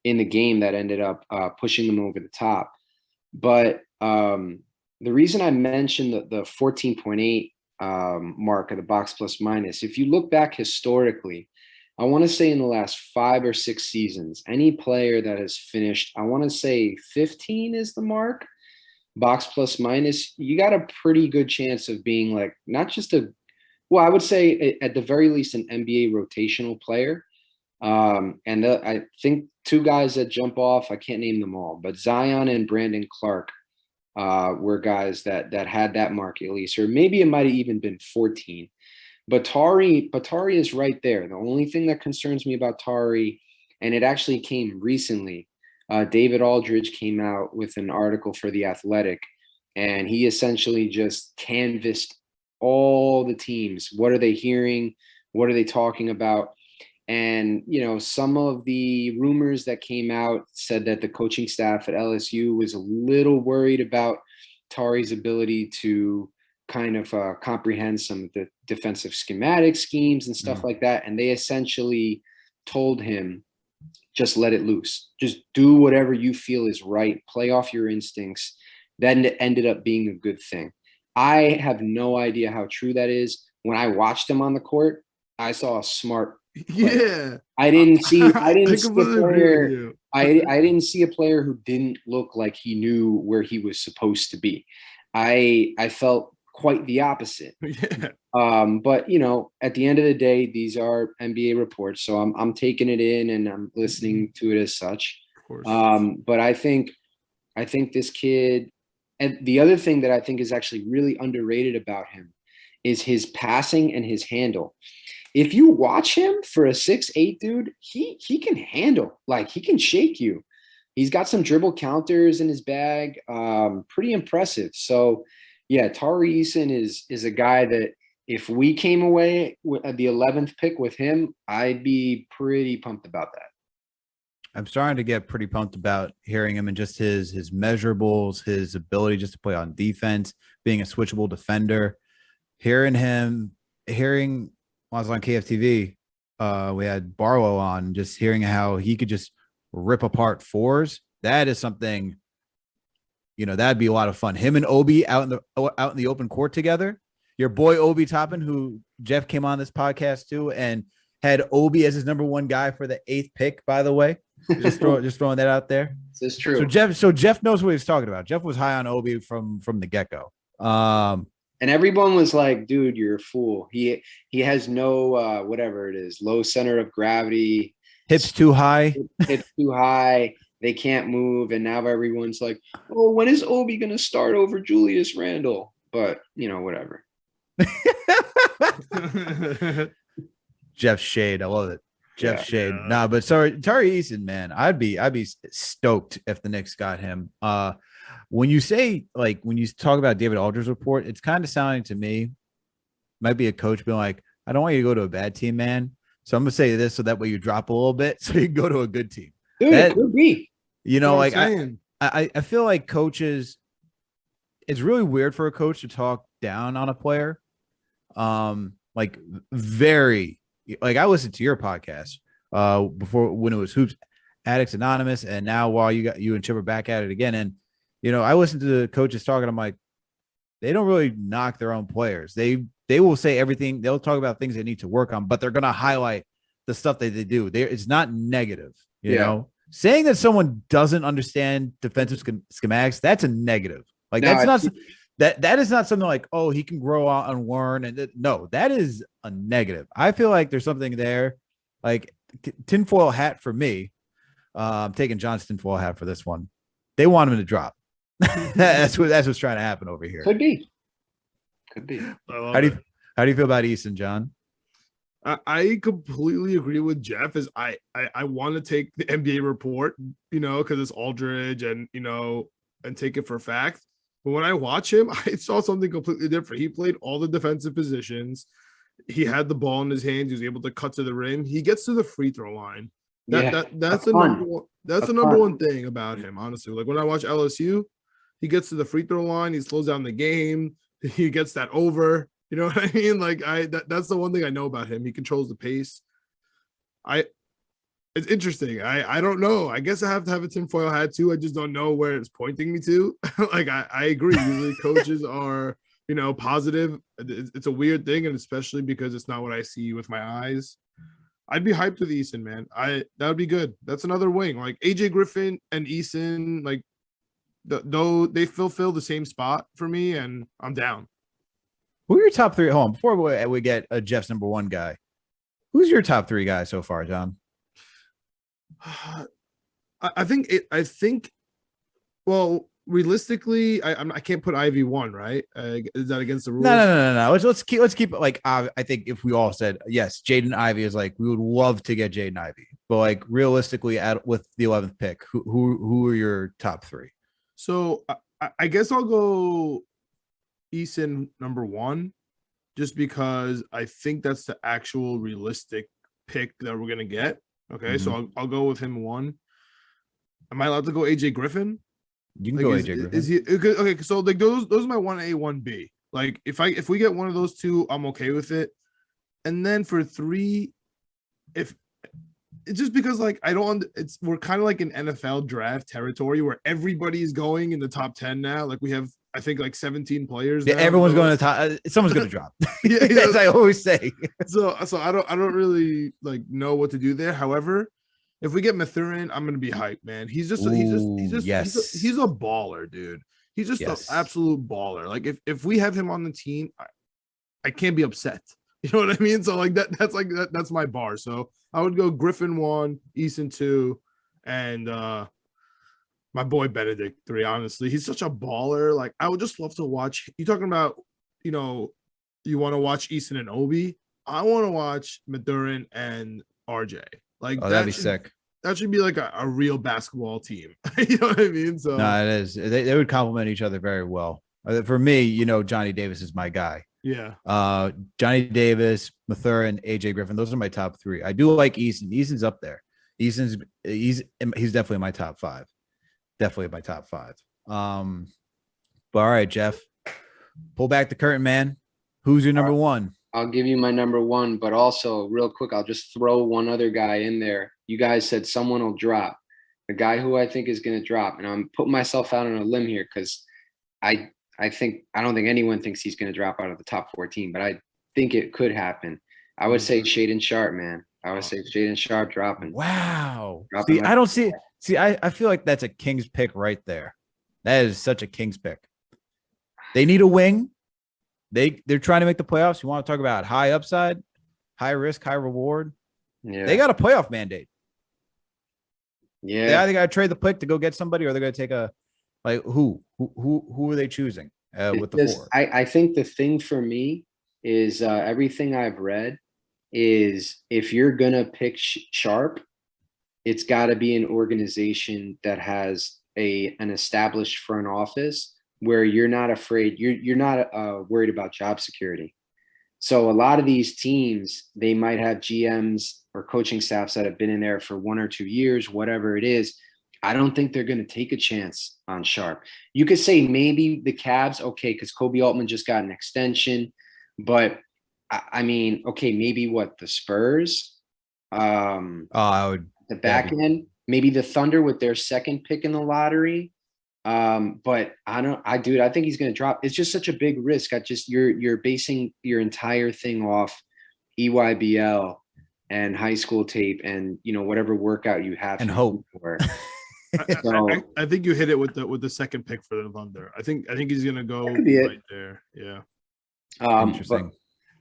in the game that ended up pushing them over the top. But the reason I mentioned the 14.8 mark of the box plus minus, if you look back historically, I want to say in the last 5 or 6 seasons, any player that has finished, I want to say 15 is the mark, box plus minus, you got a pretty good chance of being like, not just I would say at the very least an NBA rotational player. I think 2 guys that jump off, I can't name them all, but Zion and Brandon Clark were guys that had that mark at least, or maybe it might have even been 14. But Tari is right there. The only thing that concerns me about Tari, and it actually came recently, David Aldridge came out with an article for The Athletic, and he essentially just canvassed all the teams. What are they hearing? What are they talking about? And, some of the rumors that came out said that the coaching staff at LSU was a little worried about Tari's ability to kind of comprehend some of the defensive schematic schemes and stuff like that. And they essentially told him, just let it loose. Just do whatever you feel is right. Play off your instincts. Then it ended up being a good thing. I have no idea how true that is. When I watched him on the court, I saw a smart player. I didn't see a player. I didn't see a player who didn't look like he knew where he was supposed to be. I felt quite the opposite. Yeah. But at the end of the day, these are NBA reports, so I'm taking it in and I'm listening to it as such. Of course. But I think this kid, and the other thing that I think is actually really underrated about him is his passing and his handle. If you watch him for a 6'8" dude, he can handle, like, he can shake you. He's got some dribble counters in his bag. Pretty impressive. So yeah, Tari Eason is a guy that if we came away with the 11th pick with him, I'd be pretty pumped about that. I'm starting to get pretty pumped about hearing him and just his measurables, his ability just to play on defense, being a switchable defender. When I was on KFTV, we had Barlow on, just hearing how he could just rip apart fours. That is something, that'd be a lot of fun. Him and Obi out in the open court together. Your boy Obi Toppin, who Geoff came on this podcast too, and had Obi as his number 1 guy for the 8th pick, by the way. Just throwing that out there. This is true. So Geoff knows what he's talking about. Geoff was high on Obi from the get-go. And everyone was like, dude, you're a fool. He has no whatever it is, low center of gravity. Hips too high. Hips too high. they can't move, and now everyone's like, "Oh, when is Obi gonna start over Julius Randle?" But whatever. Jeff Shade, I love it. Jeff Yeah. Shade. Nah, but sorry, Tari Eason, man, I'd be stoked if the Knicks got him. When you say when you talk about David Aldridge's report, it's kind of sounding to me might be a coach being like, I don't want you to go to a bad team, man. So I'm gonna say this so that way you drop a little bit so you can go to a good team. Dude, it could be. I feel like coaches, it's really weird for a coach to talk down on a player. Very I listened to your podcast before when it was Hoops Addicts Anonymous, and now while you and Chip are back at it again, and I listened to the coaches talking. I'm like, they don't really knock their own players. They will say everything. They'll talk about things they need to work on, but they're gonna highlight the stuff that they do. It's not negative. You know, saying that someone doesn't understand defensive schematics, that's a negative. That is not something like, oh, he can grow out and learn. And no, that is a negative. I feel like there's something there, like tinfoil hat for me. I'm taking John's tinfoil hat for this one. They want him to drop. that's what's trying to happen over here. Could be. How do you feel about Easton, John? I completely agree with Jeff. Is I want to take the NBA report, because it's Aldridge and and take it for fact. But when I watch him, I saw something completely different. He played all the defensive positions. He had the ball in his hands. He was able to cut to the rim. He gets to the free throw line. That's the number one. That's the number one thing about him, honestly. Like when I watch LSU, he gets to the free throw line. He slows down the game. He gets that over. You know what I mean? That's the one thing I know about him. He controls the pace. It's interesting. I don't know. I guess I have to have a tinfoil hat too. I just don't know where it's pointing me to. I agree. Usually coaches are, positive. It's a weird thing, and especially because it's not what I see with my eyes. I'd be hyped with Eason, man. That would be good. That's another wing. Like AJ Griffin and Eason, though they fulfill the same spot for me, and I'm down. Who are your top three? Hold on, before we get a Jeff's number one guy, who's your top three guys so far, John? I think. Well, realistically, I can't put Ivy one, right? Is that against the rules? No. Let's keep it I think if we all said yes, Jaden Ivey is we would love to get Jaden Ivey, but realistically, with the 11th pick, who are your top three? So I guess I'll go Eason number one, just because I think that's the actual realistic pick that we're gonna get. Okay, so I'll go with him one. Am I allowed to go AJ Griffin? You can go AJ Griffin. Is he okay? So those are my 1A, 1B. If we get one of those two, I'm okay with it. And then for three, if it's just because we're kind of like in NFL draft territory where everybody's going in the top 10 now. We have I think 17 players. Yeah, now, everyone's going to top. Someone's going to drop. Yeah, as I always say. So I don't really know what to do there. However, if we get Mathurin, I'm gonna be hyped, man. He's a baller, dude. He's just an absolute baller. If we have him on the team, I can't be upset. You know what I mean? So that's my bar. So I would go Griffin 1, Eason 2, and my boy Benedict 3. Honestly, he's such a baller. I would just love to watch. You talking about, you want to watch Eason and Obi? I want to watch Mathurin and RJ. That'd be sick. That should be a real basketball team. You know what I mean? So no, it is. They would complement each other very well. For me, Johnny Davis is my guy. Yeah. Johnny Davis, Mathurin, AJ Griffin. Those are my top three. I do like Eason. Eason's up there. He's definitely my top five. Definitely my top five. But all right, Jeff, pull back the curtain, man. Who's your number one? I'll give you my number one, but also real quick, I'll just throw one other guy in there. You guys said someone will drop. The guy who I think is going to drop, and I'm putting myself out on a limb here because I don't think anyone thinks he's going to drop out of the top 14, but I think it could happen. I would say Shaedon Sharpe, man. I would say Shaedon Sharpe dropping. Wow. I feel like that's a Kings pick right there. That is such a Kings pick. They need a wing. They're trying to make the playoffs. You want to talk about high upside, high risk, high reward? Yeah. They got a playoff mandate. Yeah. They either got to trade the pick to go get somebody, or they're going to take a who are they choosing with the 4? I think the thing for me is everything I've read is if you're gonna pick Sharp, it's got to be an organization that has an established front office where you're not afraid, you're not worried about job security. So a lot of these teams, they might have GMs or coaching staffs that have been in there for 1 or 2 years, whatever it is. I don't think they're going to take a chance on Sharp. You could say maybe the Cavs, okay, because Kobe Altman just got an extension, but I mean, okay, maybe what, the Spurs? I would The back end, maybe the Thunder with their second pick in the lottery. But I think he's going to drop. It's just such a big risk. You're basing your entire thing off EYBL and high school tape and, whatever workout you have and hope for. I think you hit it with the second pick for the Thunder. I think he's going to go right there. Yeah. Interesting.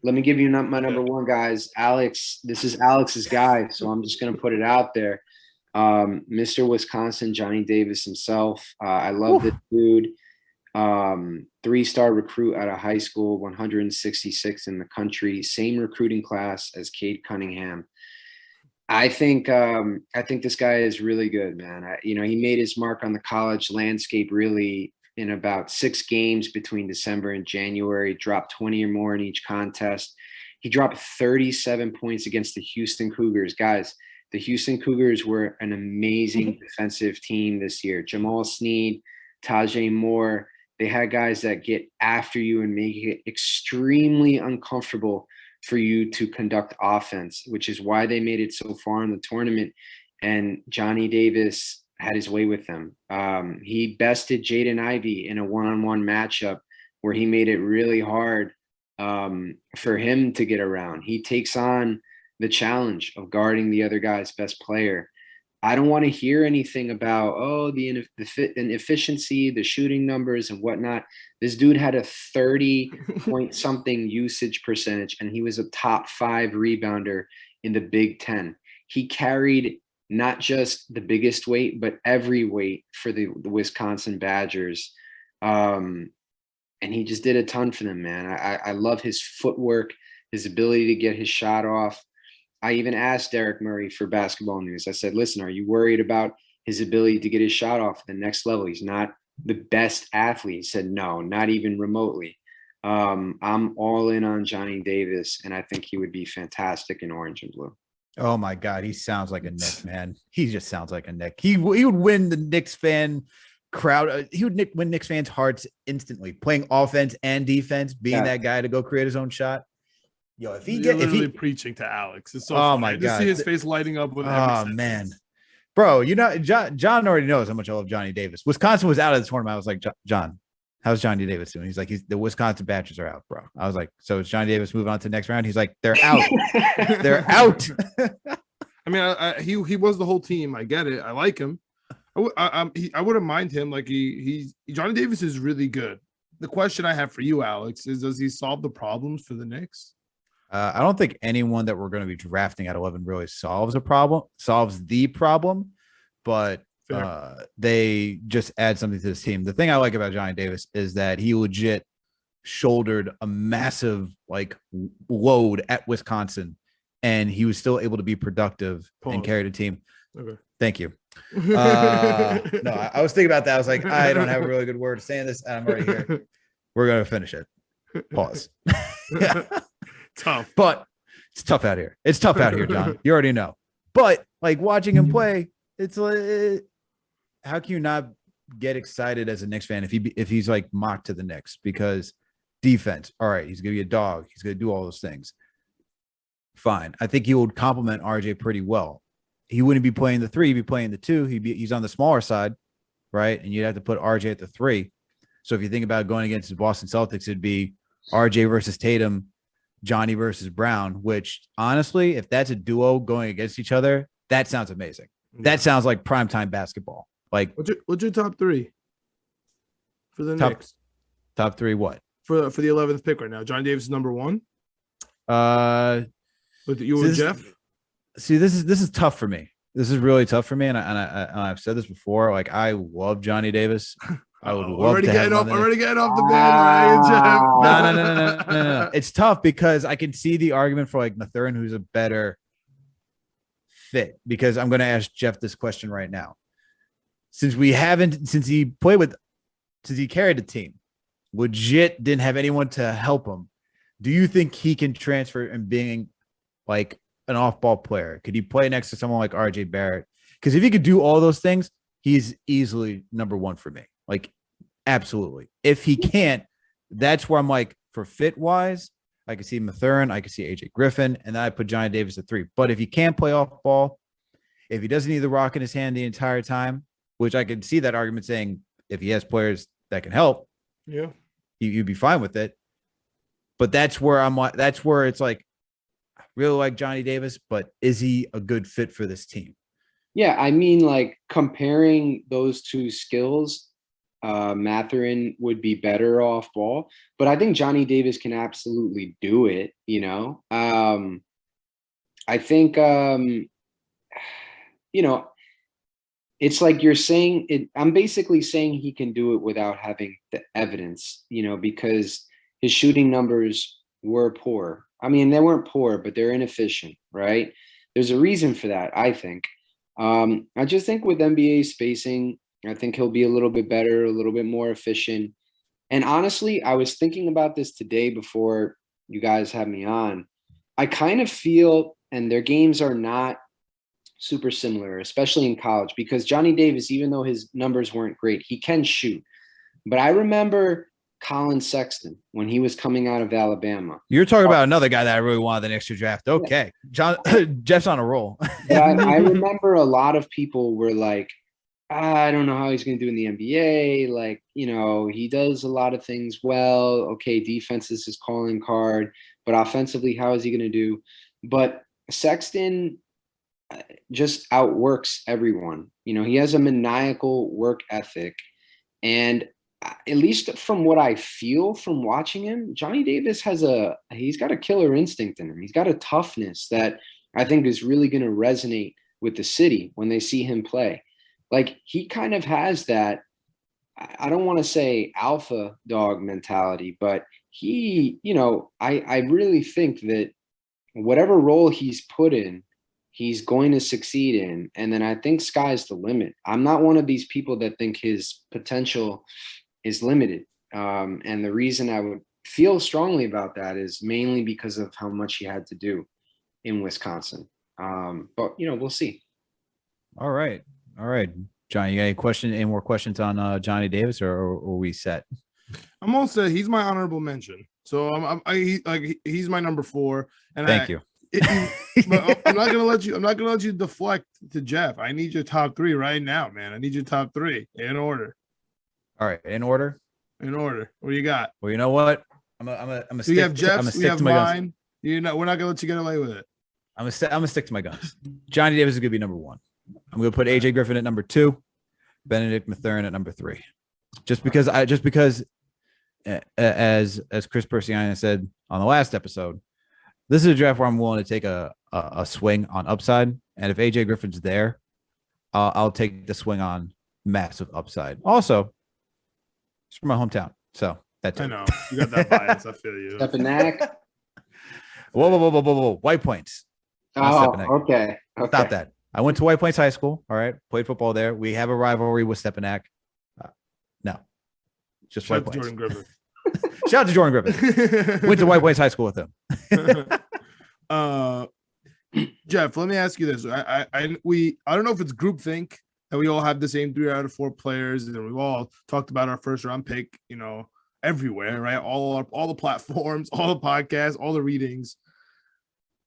Let me give you my number one, guys. Alex, this is Alex's guy, so I'm just going to put it out there. Mr. Wisconsin, Johnny Davis himself. I love this dude. 3-star recruit out of high school, 166 in the country. Same recruiting class as Cade Cunningham. I think this guy is really good, man. He made his mark on the college landscape really in about 6 games between December and January, dropped 20 or more in each contest. He dropped 37 points against the Houston Cougars. Guys, the Houston Cougars were an amazing defensive team this year. Jamal Sneed, Tajay Moore, they had guys that get after you and make it extremely uncomfortable for you to conduct offense, which is why they made it so far in the tournament. And Johnny Davis had his way with them. He bested Jaden Ivey in a one-on-one matchup where he made it really hard for him to get around. He takes on the challenge of guarding the other guy's best player. I don't want to hear anything about, the inefficiency, the shooting numbers and whatnot. This dude had a 30-point something usage percentage, and he was a top 5 rebounder in the Big Ten. He carried not just the biggest weight, but every weight for the Wisconsin Badgers. And he just did a ton for them, man. I love his footwork, his ability to get his shot off. I even asked Derek Murray for Basketball News. I said, listen, are you worried about his ability to get his shot off at the next level? He's not the best athlete. He said, no, not even remotely. I'm all in on Johnny Davis, and I think he would be fantastic in orange and blue. Oh my God, he sounds like a Knick, man. He just sounds like a Knick. He would win the Knicks fan crowd. He would win Knicks fans' hearts instantly, playing offense and defense, being that guy to go create his own shot. Yo, if he preaching to Alex, it's so funny. My God, just see his face lighting up with every sentence. Man, bro, John already knows how much I love Johnny Davis. Wisconsin was out of the tournament. I was like, John, how's Johnny Davis doing? He's like, the Wisconsin Badgers are out, bro. I was like, so is Johnny Davis moving on to the next round? He's like, they're out. They're out. I mean, he was the whole team. I get it. I like him. I wouldn't mind him. Like Johnny Davis is really good. The question I have for you, Alex, is does he solve the problems for the Knicks? I don't think anyone that we're going to be drafting at 11 really solves the problem, but they just add something to this team. The thing I like about Johnny Davis is that he legit shouldered a massive load at Wisconsin, and he was still able to be productive and carry the team. Okay. Thank you. No, I was thinking about that. I was like, I don't have a really good word to say in this. And I'm already here. We're going to finish it. Pause. Tough, but it's tough out here. It's tough out here, John. You already know. But watching him play, it's like, how can you not get excited as a Knicks fan if he's mocked to the Knicks? Because defense, all right, he's gonna be a dog. He's gonna do all those things. Fine, I think he would complement RJ pretty well. He wouldn't be playing the 3; he'd be playing the 2. He's on the smaller side, right? And you'd have to put RJ at the 3. So if you think about going against the Boston Celtics, it'd be RJ versus Tatum, Johnny versus Brown, which honestly, if that's a duo going against each other, that sounds amazing. Yeah. That sounds like primetime basketball. What's your top 3 for the Knicks? Top 3 what? For the 11th pick right now. Johnny Davis is number 1. With you and Geoff? See, this is tough for me This is really tough for me, and I've said this before. Like, I love Johnny Davis. I would love to have him on the Knicks. Already getting off the bandwagon, Jeff. No. It's tough because I can see the argument for like Mathurin, who's a better fit. Because I'm going to ask Geoff this question right now. Since he carried the team, legit didn't have anyone to help him. Do you think he can transfer and being like an off-ball player? Could he play next to someone like RJ Barrett? Because if he could do all those things, he's easily number one for me. Like, absolutely. If he can't, that's where I'm like, for fit wise, I could see Mathurin, I could see AJ Griffin, and then I put Johnny Davis at 3. But if he can't play off ball, if he doesn't need the rock in his hand the entire time, which I could see that argument saying if he has players that can help, yeah, you'd be fine with it. But that's where it's like, I really like Johnny Davis, but is he a good fit for this team? Yeah, I mean, like, comparing those two skills, Mathurin would be better off ball, but I think Johnny Davis can absolutely do it. I think, it's like you're saying it. I'm basically saying he can do it without having the evidence, because his shooting numbers were poor. I mean, they weren't poor, but they're inefficient, right? There's a reason for that, I think. I just think with NBA spacing, I think he'll be a little bit better, a little bit more efficient. And honestly, I was thinking about this today before you guys had me on. I kind of feel, and their games are not super similar, especially in college, because Johnny Davis, even though his numbers weren't great, he can shoot. But I remember Colin Sexton when he was coming out of Alabama. You're talking about another guy that I really wanted the Knicks to draft. Okay. Yeah. Jeff's on a roll. But I remember a lot of people were like, I don't know how he's going to do in the NBA. Like, he does a lot of things well. Okay, defense is his calling card, but offensively, how is he going to do? But Sexton just outworks everyone. He has a maniacal work ethic. And at least from what I feel from watching him, Johnny Davis he's got a killer instinct in him. He's got a toughness that I think is really going to resonate with the city when they see him play. Like, he kind of has that, I don't want to say alpha dog mentality, but he, I really think that whatever role he's put in, he's going to succeed in. And then I think sky's the limit. I'm not one of these people that think his potential is limited. And the reason I would feel strongly about that is mainly because of how much he had to do in Wisconsin. But, we'll see. All right. John, you got any more questions on Johnny Davis, or are we set? I'm all set. He's my honorable mention. So he's my number 4. And Thank you. But I'm not gonna let you deflect to Geoff. I need your top 3 right now, man. I need your top 3 in order. All right, in order. What do you got? Well, you know what? I'm a So stick. you have Jeff's, we have to my mine. guns. We're not gonna let you get away with it. I'm gonna stick to my guns. Johnny Davis is gonna be number 1. I'm gonna put AJ Griffin at number 2, Benedict Mathurin at number 3. Just because as Chris Persiana said on the last episode, this is a draft where I'm willing to take a swing on upside, and if AJ Griffin's there, I'll take the swing on massive upside. Also, it's from my hometown, so that's I know you got that bias. I feel you. Stepinac. Whoa! White Plains. Oh, okay. Stop that. I went to White Plains High School. All right, played football there. We have a rivalry with Stepinac. No, just White Plains. Jordan Griffith. Shout out to Jordan Griffith. Went to White Plains High School with him. Geoff, let me ask you this. I don't know if it's groupthink that we all have the same 3 out of 4 players, and we've all talked about our first round pick, everywhere, right? All the platforms, all the podcasts, all the readings.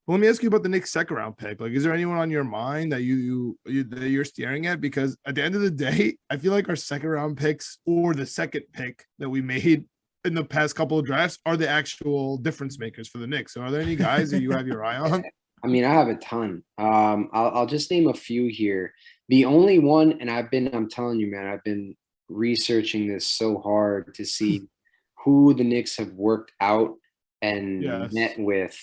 Well, let me ask you about the Knicks second round pick. Like, is there anyone on your mind that you're staring at? Because at the end of the day, I feel like our second round picks, or the second pick that we made in the past couple of drafts, are the actual difference makers for the Knicks. So are there any guys that you have your eye on? I mean, I have a ton. I'll just name a few here. The only one, and I'm telling you, man, I've been researching this so hard to see who the Knicks have worked out and met with.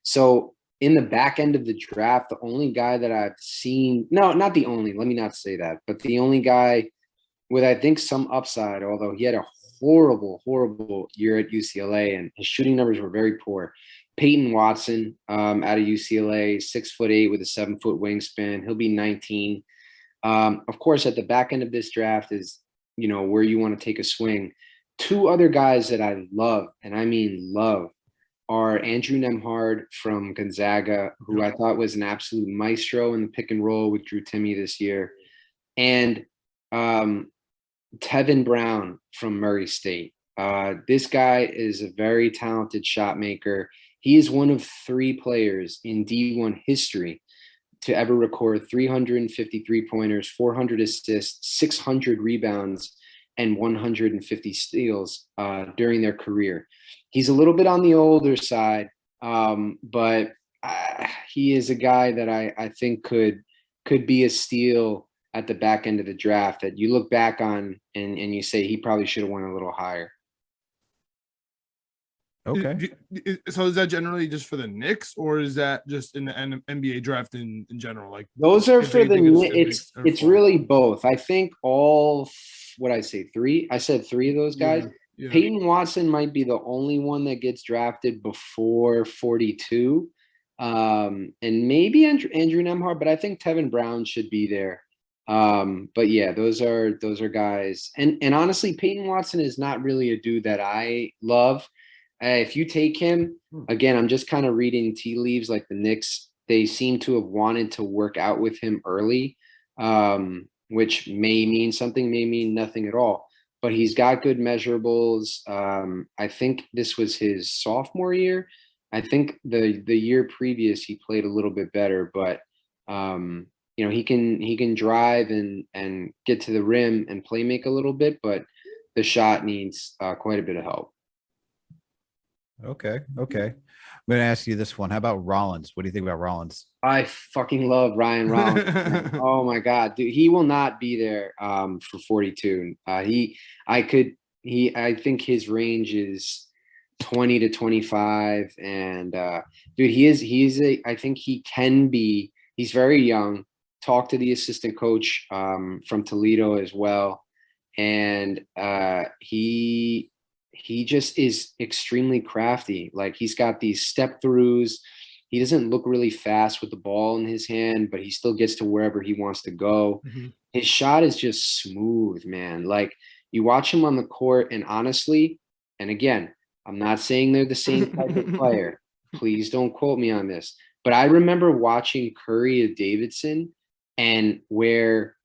So in the back end of the draft, the only guy that I've seen, no, not the only, let me not say that, but the only guy with, I think, some upside, although he had a horrible, horrible year at UCLA and his shooting numbers were very poor. Peyton Watson out of UCLA, 6'8" with a 7-foot wingspan. He'll be 19. Of course, at the back end of this draft is, where you want to take a swing. Two other guys that I love, and I mean love, are Andrew Nemhard from Gonzaga, who I thought was an absolute maestro in the pick and roll with Drew Timme this year, and Tevin Brown from Murray State. This guy is a very talented shot maker. He is one of 3 players in D1 history to ever record 353 pointers, 400 assists, 600 rebounds, and 150 steals during their career. He's a little bit on the older side, but he is a guy that I think could be a steal at the back end of the draft that you look back on and you say he probably should have went a little higher. Okay. So is that generally just for the Knicks, or is that just in the NBA draft in general? Like those are for the Knicks. It's really both. I think all, what I say, 3. I said 3 of those guys. Yeah. Peyton Watson might be the only one that gets drafted before 42. And maybe Andrew Nemhard, but I think Tevin Brown should be there. But yeah, those are guys. And honestly, Peyton Watson is not really a dude that I love. If you take him, again, I'm just kind of reading tea leaves, like the Knicks, they seem to have wanted to work out with him early, which may mean something, may mean nothing at all. But he's got good measurables. I think this was his sophomore year. I think the year previous he played a little bit better, but he can drive and get to the rim and play make a little bit, but the shot needs quite a bit of help. Okay. I'm going to ask you this one. How about Rollins? What do you think about Rollins? I fucking love Ryan Rollins. Oh my God, dude, he will not be there for 42. I think his range is 20 to 25, and dude, I think he can be. He's very young. Talk to the assistant coach from Toledo as well, and he just is extremely crafty. Like, he's got these step throughs. He doesn't look really fast with the ball in his hand, but he still gets to wherever he wants to go. Mm-hmm. His shot is just smooth, man. Like, you watch him on the court, and honestly, and again, I'm not saying they're the same type of player. Please don't quote me on this. But I remember watching Curry at Davidson, and where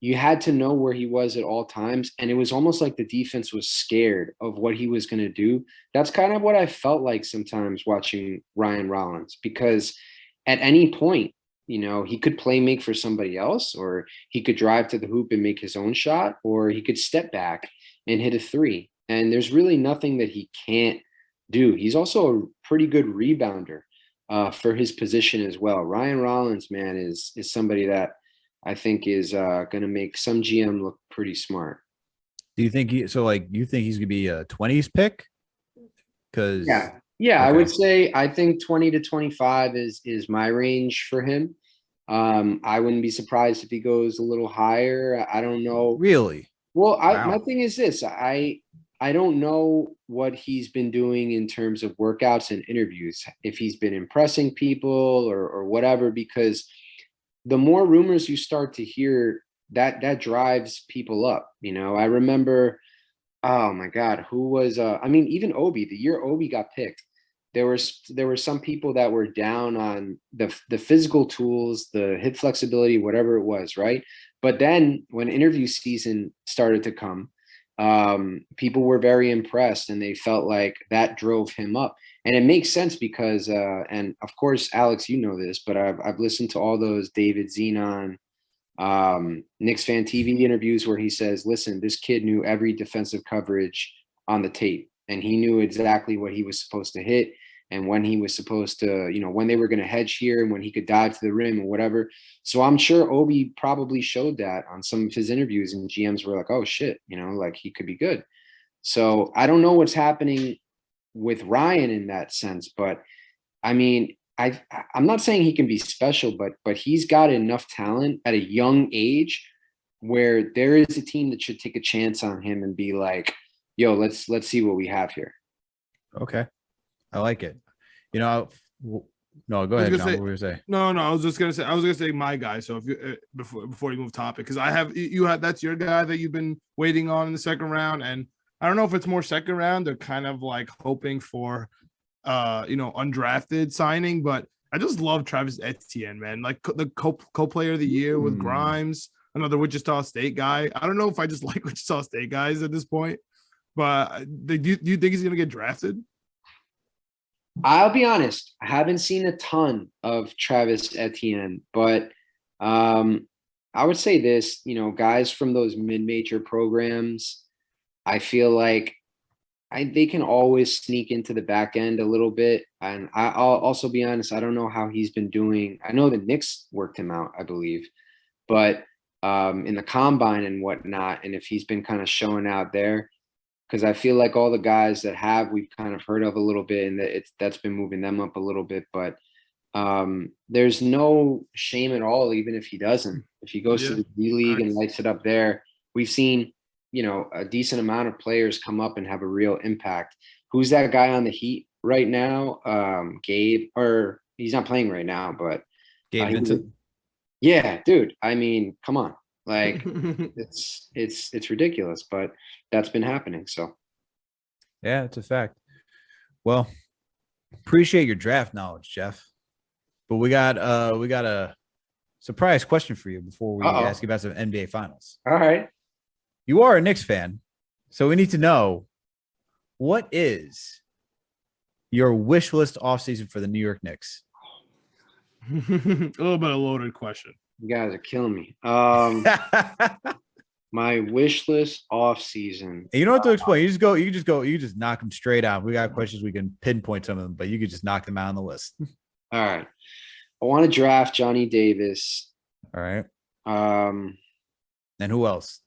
you had to know where he was at all times. And it was almost like the defense was scared of what he was going to do. That's kind of what I felt like sometimes watching Ryan Rollins, because at any point, he could play make for somebody else, or he could drive to the hoop and make his own shot, or he could step back and hit a 3. And there's really nothing that he can't do. He's also a pretty good rebounder for his position as well. Ryan Rollins, man, is somebody that I think is going to make some GM look pretty smart. Do you think you think he's going to be a 20s pick? Because yeah, okay. I would say I think 20 to 25 is my range for him. I wouldn't be surprised if he goes a little higher. I don't know. Really? Well, wow. My thing is this. I don't know what he's been doing in terms of workouts and interviews, if he's been impressing people or whatever, because the more rumors you start to hear, that drives people up. I remember, oh my God, who was, even Obi, the year Obi got picked, there were some people that were down on the physical tools, the hip flexibility, whatever it was. Right. But then when interview season started to come, people were very impressed, and they felt like that drove him up. And it makes sense because, and of course, Alex, you know this, but I've listened to all those David Zenon, Knicks Fan TV interviews where he says, listen, this kid knew every defensive coverage on the tape, and he knew exactly what he was supposed to hit and when he was supposed to, when they were going to hedge here and when he could dive to the rim or whatever. So I'm sure Obi probably showed that on some of his interviews, and GMs were like, oh shit, like he could be good. So I don't know what's happening with Ryan in that sense, but I mean, I'm not saying he can be special, but he's got enough talent at a young age where there is a team that should take a chance on him and be like, yo, let's see what we have here. Okay. I like it. You know, no, go ahead, John. What were you going to say? No, I was gonna say my guy. So if you before you move topic, because that's your guy that you've been waiting on in the second round, and I don't know if it's more second round or kind of like hoping for undrafted signing, but I just love Travis Etienne, man. Like the co-player of the year with Grimes, another Wichita State guy. I don't know if I just like Wichita State guys at this point, but do you think he's gonna get drafted? I'll be honest, I haven't seen a ton of Travis Etienne, but I would say this, guys from those mid-major programs, I feel like they can always sneak into the back end a little bit. And I'll also be honest, I don't know how he's been doing. I know the Knicks worked him out, I believe, but in the combine and whatnot, and if he's been kind of showing out there, because I feel like all the guys that we've kind of heard of a little bit, and that's been moving them up a little bit. But there's no shame at all, even if he doesn't. If he goes to the D League and lights it up there, we've seen, a decent amount of players come up and have a real impact. Who's that guy on the Heat right now? Gabe, or he's not playing right now, but Gabe Vincent. Yeah, dude. I mean, come on. Like it's ridiculous, but that's been happening. So yeah, it's a fact. Well, appreciate your draft knowledge, Geoff. But we got a surprise question for you before we ask you about some NBA finals. All right. You are a Knicks fan, so we need to know, what is your wish list offseason for the New York Knicks? A little bit of a loaded question. You guys are killing me. My wish list off season. You don't have to explain. You can just knock them straight out. We got questions, we can pinpoint some of them, but you could just knock them out on the list. All right. I want to draft Johnny Davis. All right. And who else?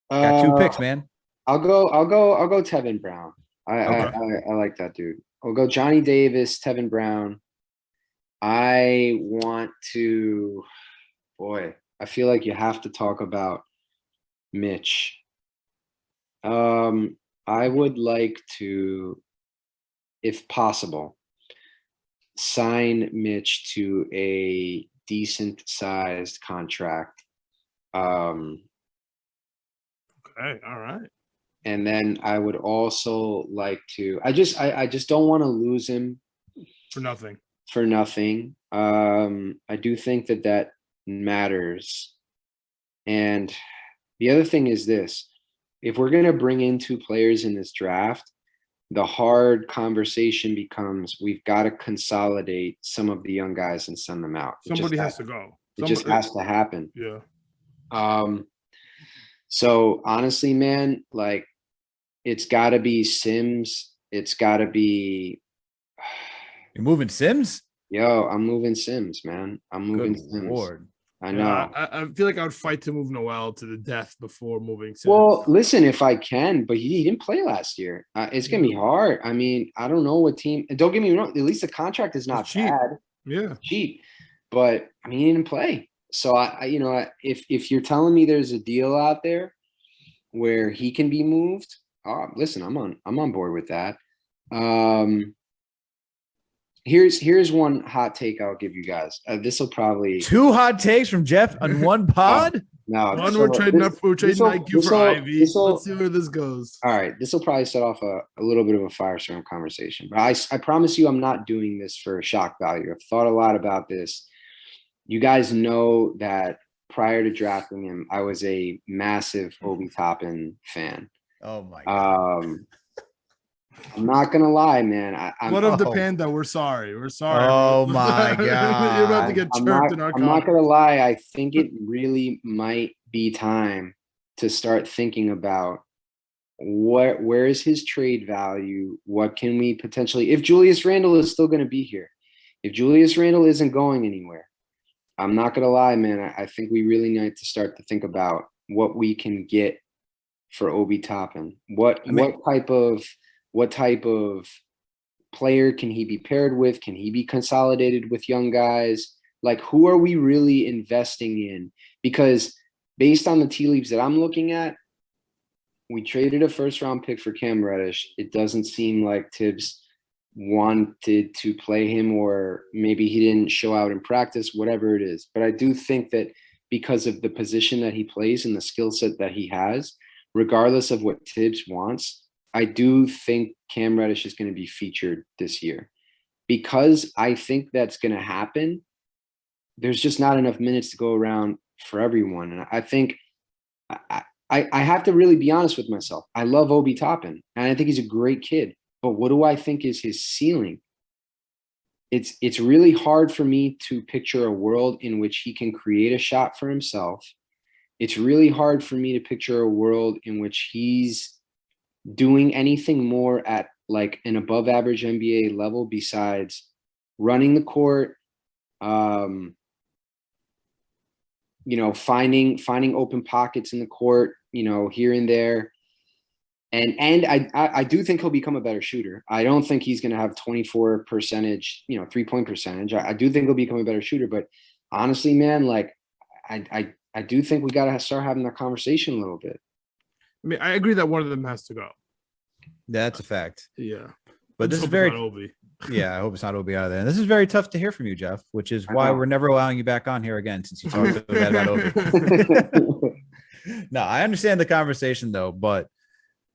Got two picks, man. I'll go Tevin Brown. I like that dude. I'll go Johnny Davis, Tevin Brown. I want to, I feel like you have to talk about Mitch. I would like to, if possible, sign Mitch to a decent sized contract. Okay, all right. And then I would also like to, I just don't want to lose him for nothing. I do think that matters. And the other thing is this: if we're going to bring in two players in this draft, the hard conversation becomes, we've got to consolidate some of the young guys and send them out. Somebody has to go. It just has to happen. Yeah. So honestly, man, like, it's got to be Sims. It's got to be. You're moving Sims? Yo, I'm moving Sims, man. I'm moving Good Sims. Lord. I know. I feel like I would fight to move Noel to the death before moving Sims. Well, listen, if I can, but he didn't play last year. It's gonna be hard. I mean, I don't know what team. And don't get me wrong. At least the contract is not bad. Yeah, it's cheap. But I mean, he didn't play. So if you're telling me there's a deal out there where he can be moved, listen, I'm on board with that. Here's one hot take I'll give you guys. This will probably two hot takes from Geoff on one pod. No, we're trading IQ for Ivy. Let's see where this goes. All right, this will probably set off a little bit of a firestorm conversation. But I promise you, I'm not doing this for shock value. I've thought a lot about this. You guys know that prior to drafting him, I was a massive Obi Toppin fan. Oh my God. I'm not gonna lie, man. What of the panda? We're sorry. Oh my God! You're about to get chirped in our. I'm not gonna lie. I think it really might be time to start thinking about where is his trade value? What can we potentially? If Julius Randle is still going to be here, if Julius Randle isn't going anywhere, I'm not gonna lie, man. I think we really need to start to think about what we can get for Obi Toppin. What type of player can he be paired with? Can he be consolidated with young guys? Like, who are we really investing in? Because based on the tea leaves that I'm looking at, we traded a first-round pick for Cam Reddish. It doesn't seem like Tibbs wanted to play him, or maybe he didn't show out in practice, whatever it is. But I do think that because of the position that he plays and the skill set that he has, regardless of what Tibbs wants, I do think Cam Reddish is going to be featured this year. Because I think that's going to happen, there's just not enough minutes to go around for everyone. And I think I have to really be honest with myself. I love Obi Toppin, and I think he's a great kid. But what do I think is his ceiling? It's really hard for me to picture a world in which he can create a shot for himself. It's really hard for me to picture a world in which he's doing anything more at like an above average NBA level besides running the court, finding open pockets in the court, here and there. And I do think he'll become a better shooter. I don't think he's going to have 24%, 3-point percentage. I do think he'll become a better shooter, but honestly, man, like I do think we got to start having that conversation a little bit. I mean, I agree that one of them has to go. That's a fact. Yeah. But this is very Obi. Yeah, I hope it's not Obi out of there. And this is very tough to hear from you, Geoff, which is why we're never allowing you back on here again since you talked so bad about Obi. No, I understand the conversation though,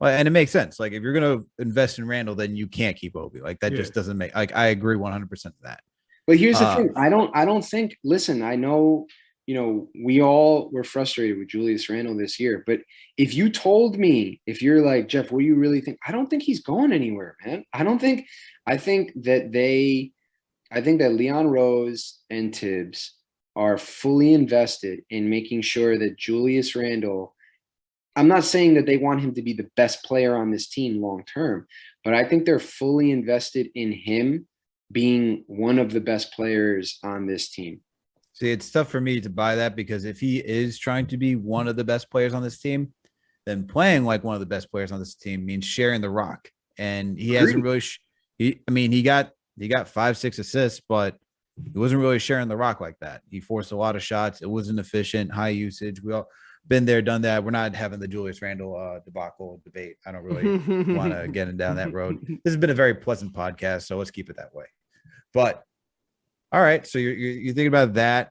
and it makes sense. Like if you're going to invest in Randle, then you can't keep Obi. Like that just doesn't make like I agree 100% to that. But here's the thing. I don't think, listen, I know, we all were frustrated with Julius Randle this year, but if you told me, if you're like, Geoff, what do you really think? I don't think he's going anywhere, man. I think that Leon Rose and Tibbs are fully invested in making sure that Julius Randle, I'm not saying that they want him to be the best player on this team long-term, but I think they're fully invested in him being one of the best players on this team. See, it's tough for me to buy that because if he is trying to be one of the best players on this team, then playing like one of the best players on this team means sharing the rock. And he hasn't really, he got 5-6 assists, but he wasn't really sharing the rock like that. He forced a lot of shots. It wasn't efficient, high usage. We all been there, done that. We're not having the Julius Randle debacle debate. I don't really want to get him down that road. This has been a very pleasant podcast, so let's keep it that way. But all right, so you're thinking about that.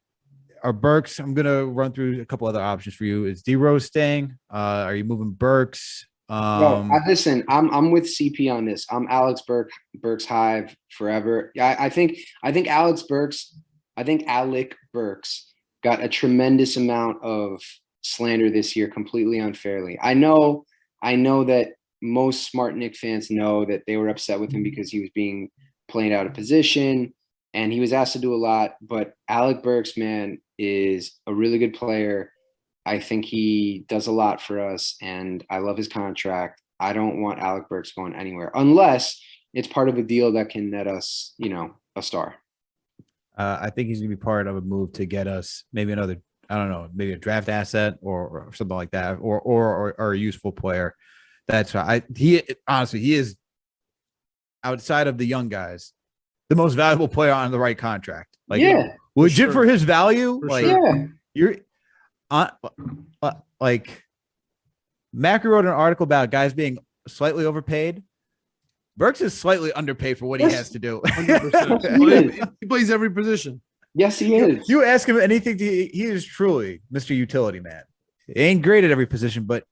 Are Burks? I'm gonna run through a couple other options for you. Is D Rose staying? Are you moving Burks? Listen, I'm with CP on this. I'm Alex Burks Hive forever. Yeah, I think Alec Burks got a tremendous amount of slander this year, completely unfairly. I know that most smart Knicks fans know that they were upset with him because he was being played out of position and he was asked to do a lot. But Alec Burks, man, is a really good player. I think he does a lot for us, and I love his contract. I don't want Alec Burks going anywhere unless it's part of a deal that can net us, a star. I think he's going to be part of a move to get us maybe another, I don't know, maybe a draft asset or something like that, or a useful player. That's he is outside of the young guys, the most valuable player on the right contract. Like, legit for his value. You're like Macri wrote an article about guys being slightly overpaid. Burks is slightly underpaid for what he has to do. 100%. He plays every position. Yes, he is. You ask him anything, he is truly Mr. Utility Man. He ain't great at every position, but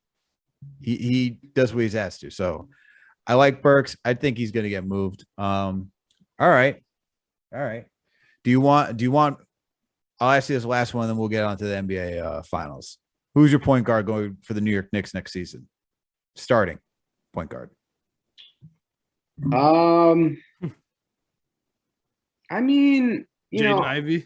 he does what he's asked to. So I like Burks. I think he's going to get moved. All right. Do you want? I'll ask you this last one, then we'll get on to the NBA finals. Who's your point guard going for the New York Knicks next season? Starting point guard. I mean, Jaden Ivey.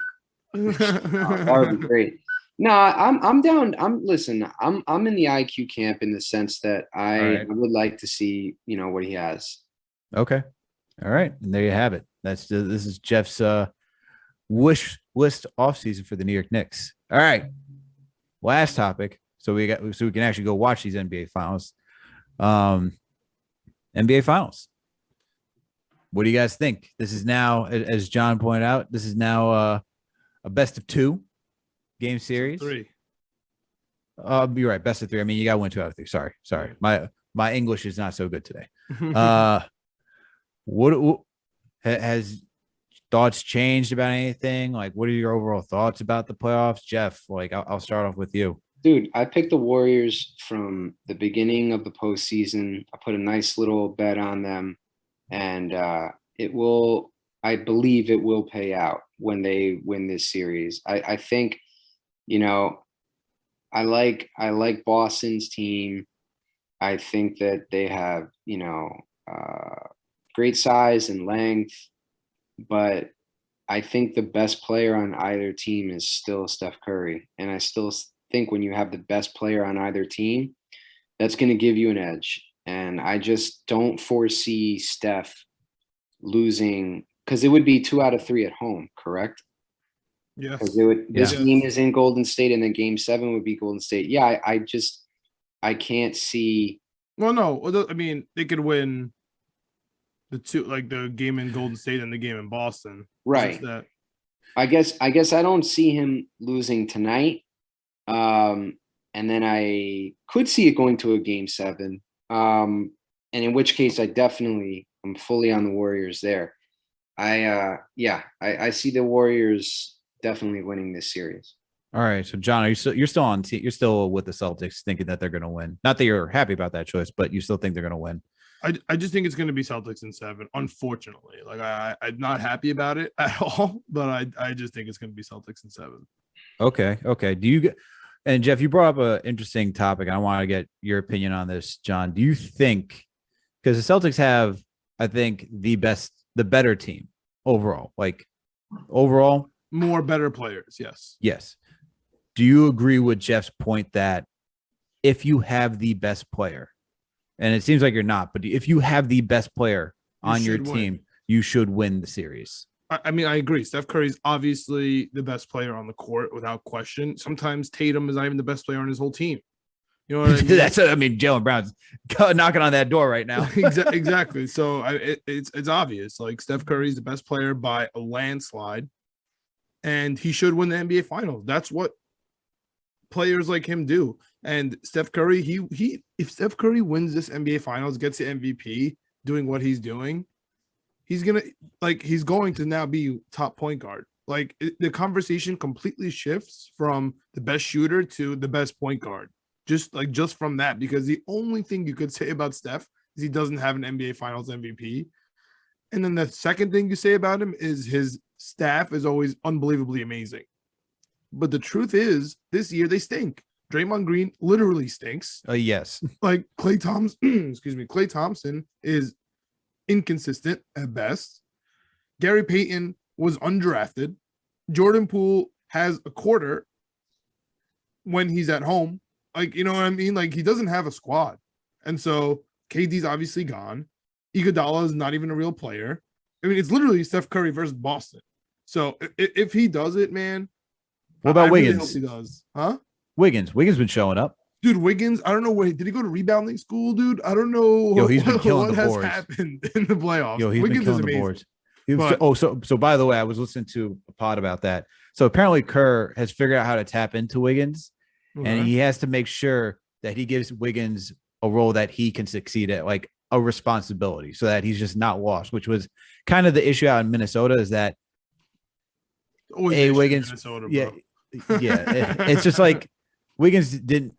That would be great. No, I'm down. I'm in the IQ camp in the sense that I would like to see, what he has. Okay. All right. And there you have it. This is Geoff's wish list offseason for the New York Knicks. All right. Last topic. So we can actually go watch these NBA finals. NBA finals. What do you guys think? This is now, as John pointed out, this is now a best of 2 game series. 3. You're right. Best of 3. I mean, you got to win 2 out of 3. Sorry. My English is not so good today. What has thoughts changed about anything? Like, what are your overall thoughts about the playoffs, Geoff? Like, I'll start off with you. Dude, I picked the Warriors from the beginning of the postseason. I put a nice little bet on them, and I believe it will pay out when they win this series. I think, I like Boston's team. I think that they have, great size and length, but I think the best player on either team is still Steph Curry. And I still think when you have the best player on either team, that's going to give you an edge. And I just don't foresee Steph losing, because it would be 2 out of 3 at home, correct? Yes. This team is in Golden State, and then Game 7 would be Golden State. Yeah, I can't see. Well, no, I mean, they could win the 2, like the game in Golden State and the game in Boston. Right. I guess I don't see him losing tonight. And then I could see it going to a Game 7. And in which case I'm fully on the Warriors there. I see the Warriors definitely winning this series. All right. So John, you're still on you're still with the Celtics thinking that they're going to win. Not that you're happy about that choice, but you still think they're going to win. I just think it's going to be Celtics in 7, unfortunately. Like I'm not happy about it at all, but I just think it's going to be Celtics in 7. Okay. And Geoff, you brought up an interesting topic. I want to get your opinion on this, John. Do you think, because the Celtics have, I think, the better team overall, More better players. Yes. Do you agree with Jeff's point that if you have the best player, and it seems like you're not, but if you have the best player on your team, you should win the series? I mean, I agree. Steph Curry is obviously the best player on the court without question. Sometimes Tatum is not even the best player on his whole team. You know what I mean? Jalen Brown's knocking on that door right now. Exactly. So it's obvious. Like Steph Curry is the best player by a landslide, and he should win the NBA Finals. That's what players like him do. And Steph Curry, if Steph Curry wins this NBA Finals, gets the MVP, doing what he's doing, he's going to now be top point guard. Like the conversation completely shifts from the best shooter to the best point guard. Just from that, because the only thing you could say about Steph is he doesn't have an NBA Finals MVP. And then the second thing you say about him is his staff is always unbelievably amazing. But the truth is, this year they stink. Draymond Green literally stinks. Yes. Like Klay Thompson is inconsistent at best. Gary Payton was undrafted. Jordan Poole has a quarter when he's at home. Like, you know what I mean? Like, he doesn't have a squad. And so KD's obviously gone. Iguodala is not even a real player. I mean, it's literally Steph Curry versus Boston. So if he does it, man. What about Wiggins? Really hope he does. Huh? Wiggins been showing up. Dude, Wiggins, I don't know where did he go to rebounding school, dude? I don't know. Yo, he's been killing what the has boards. happened in the playoffs. Yo, he's Wiggins been killing is the boards. So by the way, I was listening to a pod about that. So apparently Kerr has figured out how to tap into Wiggins, and he has to make sure that he gives Wiggins a role that he can succeed at, like a responsibility, so that he's just not lost, which was kind of the issue out in Minnesota, is that Wiggins, Minnesota, it's just like Wiggins didn't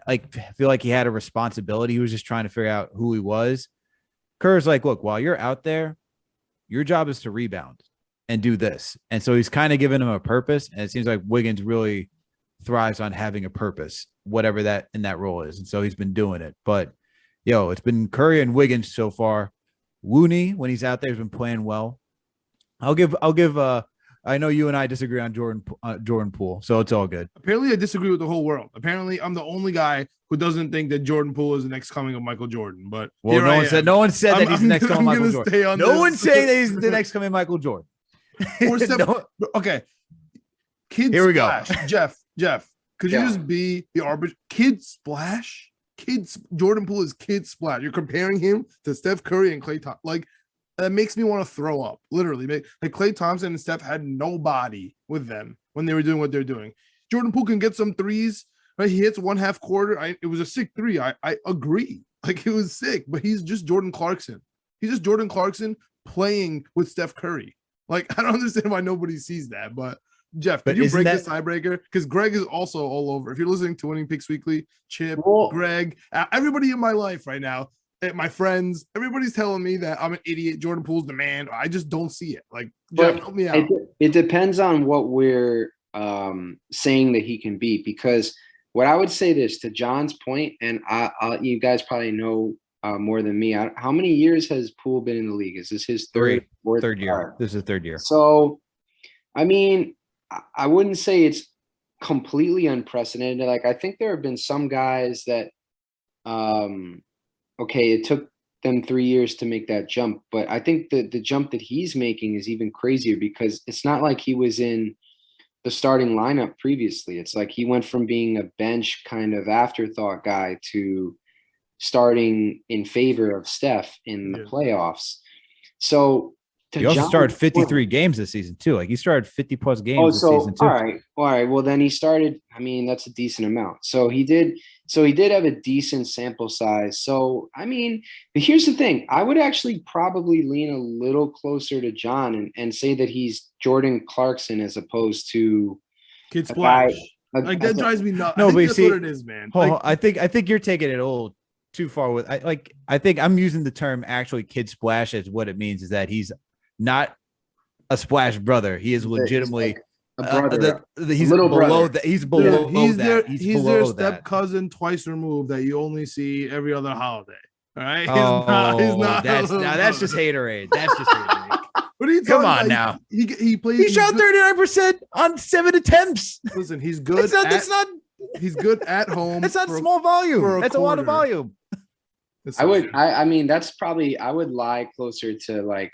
feel like he had a responsibility. He was just trying to figure out who he was. Kerr's like, look, while you're out there, your job is to rebound and do this. And so he's kind of giving him a purpose. And it seems like Wiggins really thrives on having a purpose, whatever that in that role is. And so he's been doing it. But it's been Curry and Wiggins so far. Looney, when he's out there, has been playing well. I'll give I know you and I disagree on Jordan Poole, so it's all good. Apparently, I disagree with the whole world. Apparently, I'm the only guy who doesn't think that Jordan Poole is the next coming of Michael Jordan. But no one said that he's the next coming of Michael Jordan. No one's saying that he's the next coming of Michael Jordan. Okay. Kid Here we splash. go. Jeff, could you just be the arbiter? Kid splash? Jordan Poole is kid splash. You're comparing him to Steph Curry and Klay Thompson. Like, that makes me want to throw up. Literally, like Klay Thompson and Steph had nobody with them when they were doing what they're doing. Jordan Poole can get some threes. Right, he hits one half quarter. It was a sick three. I agree. Like, it was sick, but he's just Jordan Clarkson. He's just Jordan Clarkson playing with Steph Curry. Like, I don't understand why nobody sees that. But Geoff, can you break this tiebreaker? Because Greg is also all over. If you're listening to Winning Picks Weekly, Chip, Greg, everybody in my life right now, my friends, everybody's telling me that I'm an idiot. Jordan Poole's the man. I just don't see it. Like, Geoff, help me out. It depends on what we're saying that he can be, because what I would say this to John's point, and you guys probably know more than me. How many years has Poole been in the league? Is this his third year? This is third year. So, I mean, I wouldn't say it's completely unprecedented. Like, I think there have been some guys that, okay, it took them 3 years to make that jump, but I think the jump that he's making is even crazier, because it's not like he was in the starting lineup previously. It's like he went from being a bench kind of afterthought guy to starting in favor of Steph in the playoffs. So he also started 53 games this season too. Like, he started 50 plus games this season too. All right. Well, then he started. I mean, that's a decent amount. So he did have a decent sample size. So, I mean, but here's the thing. I would actually probably lean a little closer to John and say that he's Jordan Clarkson as opposed to Kid Splash. Like, that drives me nuts. No, but that's see, what it is, man. I think you're taking it a little too far with. I think I'm using the term actually Kid Splash as what it means is that he's not a Splash brother. He is legitimately a brother. He's below brother. That. He's below that. He's their step cousin twice removed that you only see every other holiday. All right. He's not that's just haterade. That's just haterade. What are you Come on now. He plays. He shot 39% on 7 attempts. Listen, he's good. He's good at home. That's not small volume. That's a lot of volume. I mean, that's probably, I would lie closer to, like,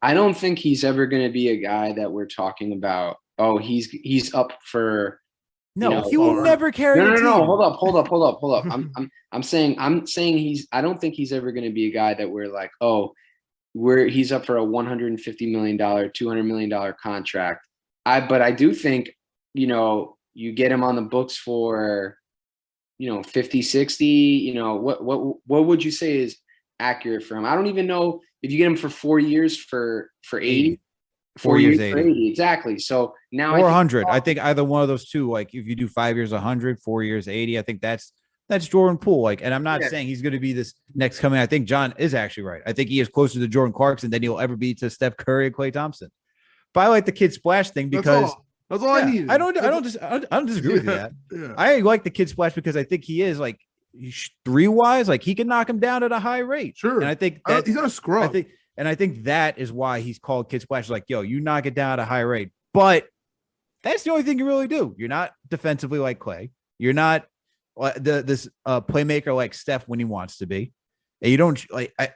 I don't think he's ever going to be a guy that we're talking about. Oh, he's up for. He will never carry. No. Hold up. I'm saying I don't think he's ever going to be a guy that we're like, he's up for a $150 million, $200 million contract. But I do think, you get him on the books for, 50, 60, what would you say is accurate for him? I don't even know if you get him for 4 years for 80. 4 years, 80. Exactly. So now, or 100. I think either one of those two. Like, if you do 5 years, 100, 4 years, 80. I think that's Jordan Poole. Like, and I'm not saying he's going to be this next coming. I think John is actually right. I think he is closer to Jordan Clarkson than he'll ever be to Steph Curry and Klay Thompson. But I like the Kid Splash thing because that's all I need. I don't disagree with that. Yeah. I like the Kid Splash because I think he is like 3-wise, like he can knock him down at a high rate. Sure. And I think he's not a scrub. I think that is why he's called Kid Splash. Like, yo, you knock it down at a high rate. But that's the only thing you really do. You're not defensively like Klay. You're not this playmaker like Steph when he wants to be. And you don't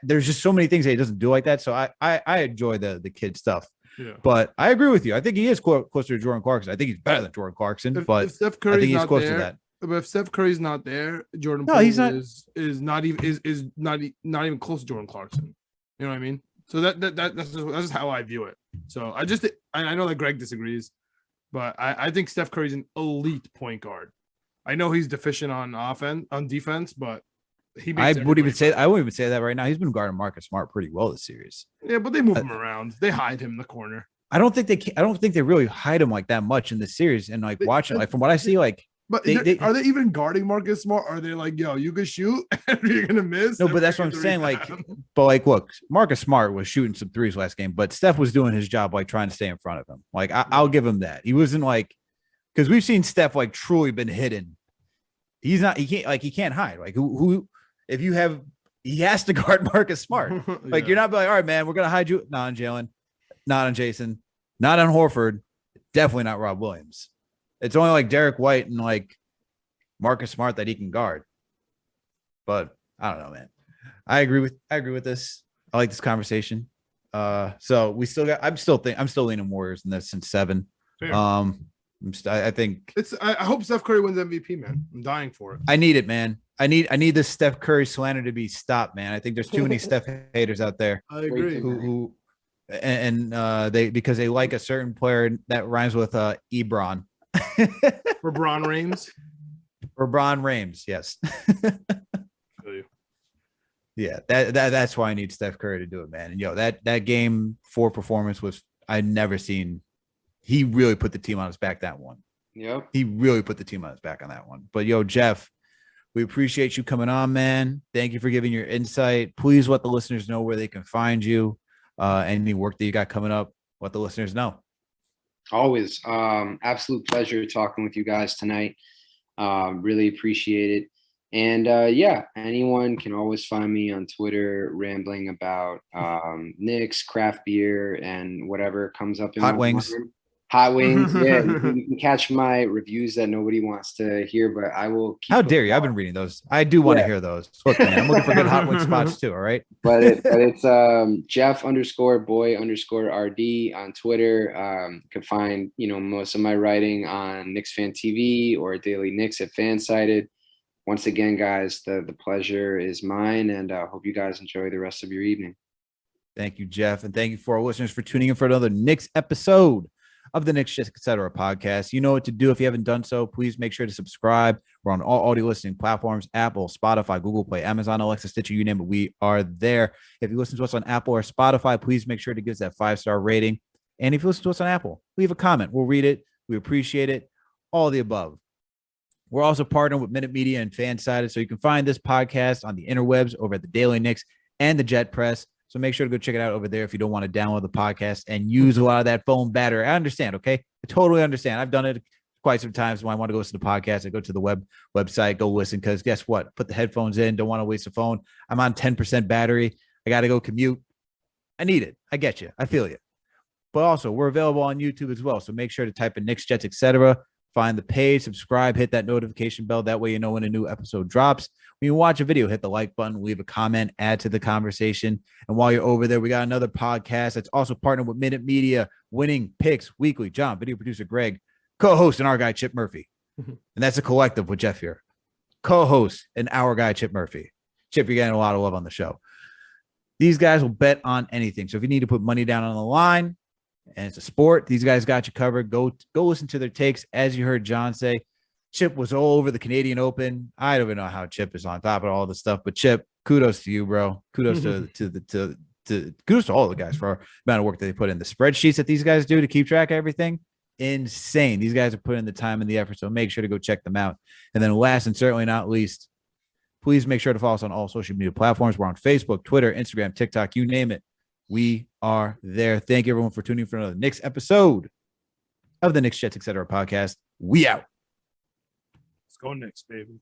there's just so many things that he doesn't do like that. So I enjoy the kid stuff. Yeah. But I agree with you. I think he is closer to Jordan Clarkson. I think he's better than Jordan Clarkson. If Steph Curry's I think he's close to that. But if Steph Curry's not there, Jordan Poole is not even close to Jordan Clarkson. You know what I mean? So that's just how I view it. So I know that Greg disagrees, but I think Steph Curry's an elite point guard. I know he's deficient on defense, but I wouldn't even say that right now. He's been guarding Marcus Smart pretty well this series. Yeah, but they move him around. They hide him in the corner. I don't think they really hide him like that much in the series. And watching, from what I see, but are they even guarding Marcus Smart? Are they like, yo, you can shoot and you're gonna miss? No, but that's what I'm saying. Look, Marcus Smart was shooting some threes last game, but Steph was doing his job, trying to stay in front of him. I'll give him that. He wasn't because we've seen Steph truly been hidden. He can't hide. Who if you have, he has to guard Marcus Smart. You're not all right, man, we're gonna hide you. Not on Jalen, not on Jason, not on Horford, definitely not Rob Williams. It's only Derek White and Marcus Smart that he can guard. But I don't know, man. I agree with this. I like this conversation. So we still got. I'm still leaning Warriors in this in 7. Fair. I think I hope Steph Curry wins MVP, man. I'm dying for it. I need it, man. I need this Steph Curry slander to be stopped, man. I think there's too many Steph haters out there I agree. who they because they like a certain player that rhymes with Ebron. For Bron Reigns. Or Bron Rames, yes. Feel you. Yeah, that's why I need Steph Curry to do it, man. And that game 4 performance was I'd never seen. He really put the team on his back that one. Yep. He really put the team on his back on that one. But Jeff, we appreciate you coming on, man. Thank you for giving your insight. Please let the listeners know where they can find you. Any work that you got coming up, let the listeners know. Always. Absolute pleasure talking with you guys tonight. Really appreciate it. And anyone can always find me on Twitter rambling about Knicks, craft beer, and whatever comes up in Hot my wings. mind. Hot wings. Yeah, you can catch my reviews that nobody wants to hear, but I will keep. How dare you? I've been reading those. I do want to hear those. Look, man, I'm looking for good hot wing spots too. All right. But it's Jeff_boy_RD on Twitter. You can find most of my writing on Knicks Fan TV or Daily Knicks at Fansided. Once again, guys, the pleasure is mine, and I hope you guys enjoy the rest of your evening. Thank you, Jeff, and thank you for our listeners for tuning in for another Knicks episode of the Knicks Etc. podcast. You know what to do. If you haven't done so, please make sure to subscribe. We're on all audio listening platforms: Apple, Spotify, Google Play, Amazon, Alexa, Stitcher, you name it, we are there. If you listen to us on Apple or Spotify, please make sure to give us that 5-star rating. And if you listen to us on Apple, leave a comment. We'll read it. We appreciate it. All of the above. We're also partnered with Minute Media and Fansided, so you can find this podcast on the interwebs over at the Daily Knicks and the Jet Press. So make sure to go check it out over there if you don't want to download the podcast and use a lot of that phone battery. I understand, okay? I totally understand. I've done it quite some times when I want to go listen to the podcast. I go to the website, go listen, because guess what? Put the headphones in, don't want to waste the phone. I'm on 10% battery. I got to go commute. I need it. I get you. I feel you. But also, we're available on YouTube as well. So make sure to type in Knicks, Jets, etc. Find the page, subscribe, hit that notification bell. That way you know when a new episode drops. When you watch a video, hit the like button, leave a comment, add to the conversation. And while you're over there, we got another podcast that's also partnered with Minute Media, Winning Picks Weekly. John, video producer Greg, co-host and our guy Chip Murphy. And that's a collective with Jeff here. Co-host and our guy Chip Murphy. Chip, you're getting a lot of love on the show. These guys will bet on anything. So if you need to put money down on the line, and it's a sport, these guys got you covered. Go listen to their takes. As you heard John say, Chip was all over the Canadian Open. I don't even know how Chip is on top of all this stuff, but Chip, kudos to you, bro. Kudos to kudos to all the guys for the amount of work that they put in. The spreadsheets that these guys do to keep track of everything, insane. These guys are putting the time and the effort, so make sure to go check them out. And then last and certainly not least, please make sure to follow us on all social media platforms. We're on Facebook, Twitter, Instagram, TikTok, you name it. We are there. Thank you, everyone, for tuning in for another Knicks episode of the Knicks Jets Etc. podcast. We out. Let's go Knicks, baby.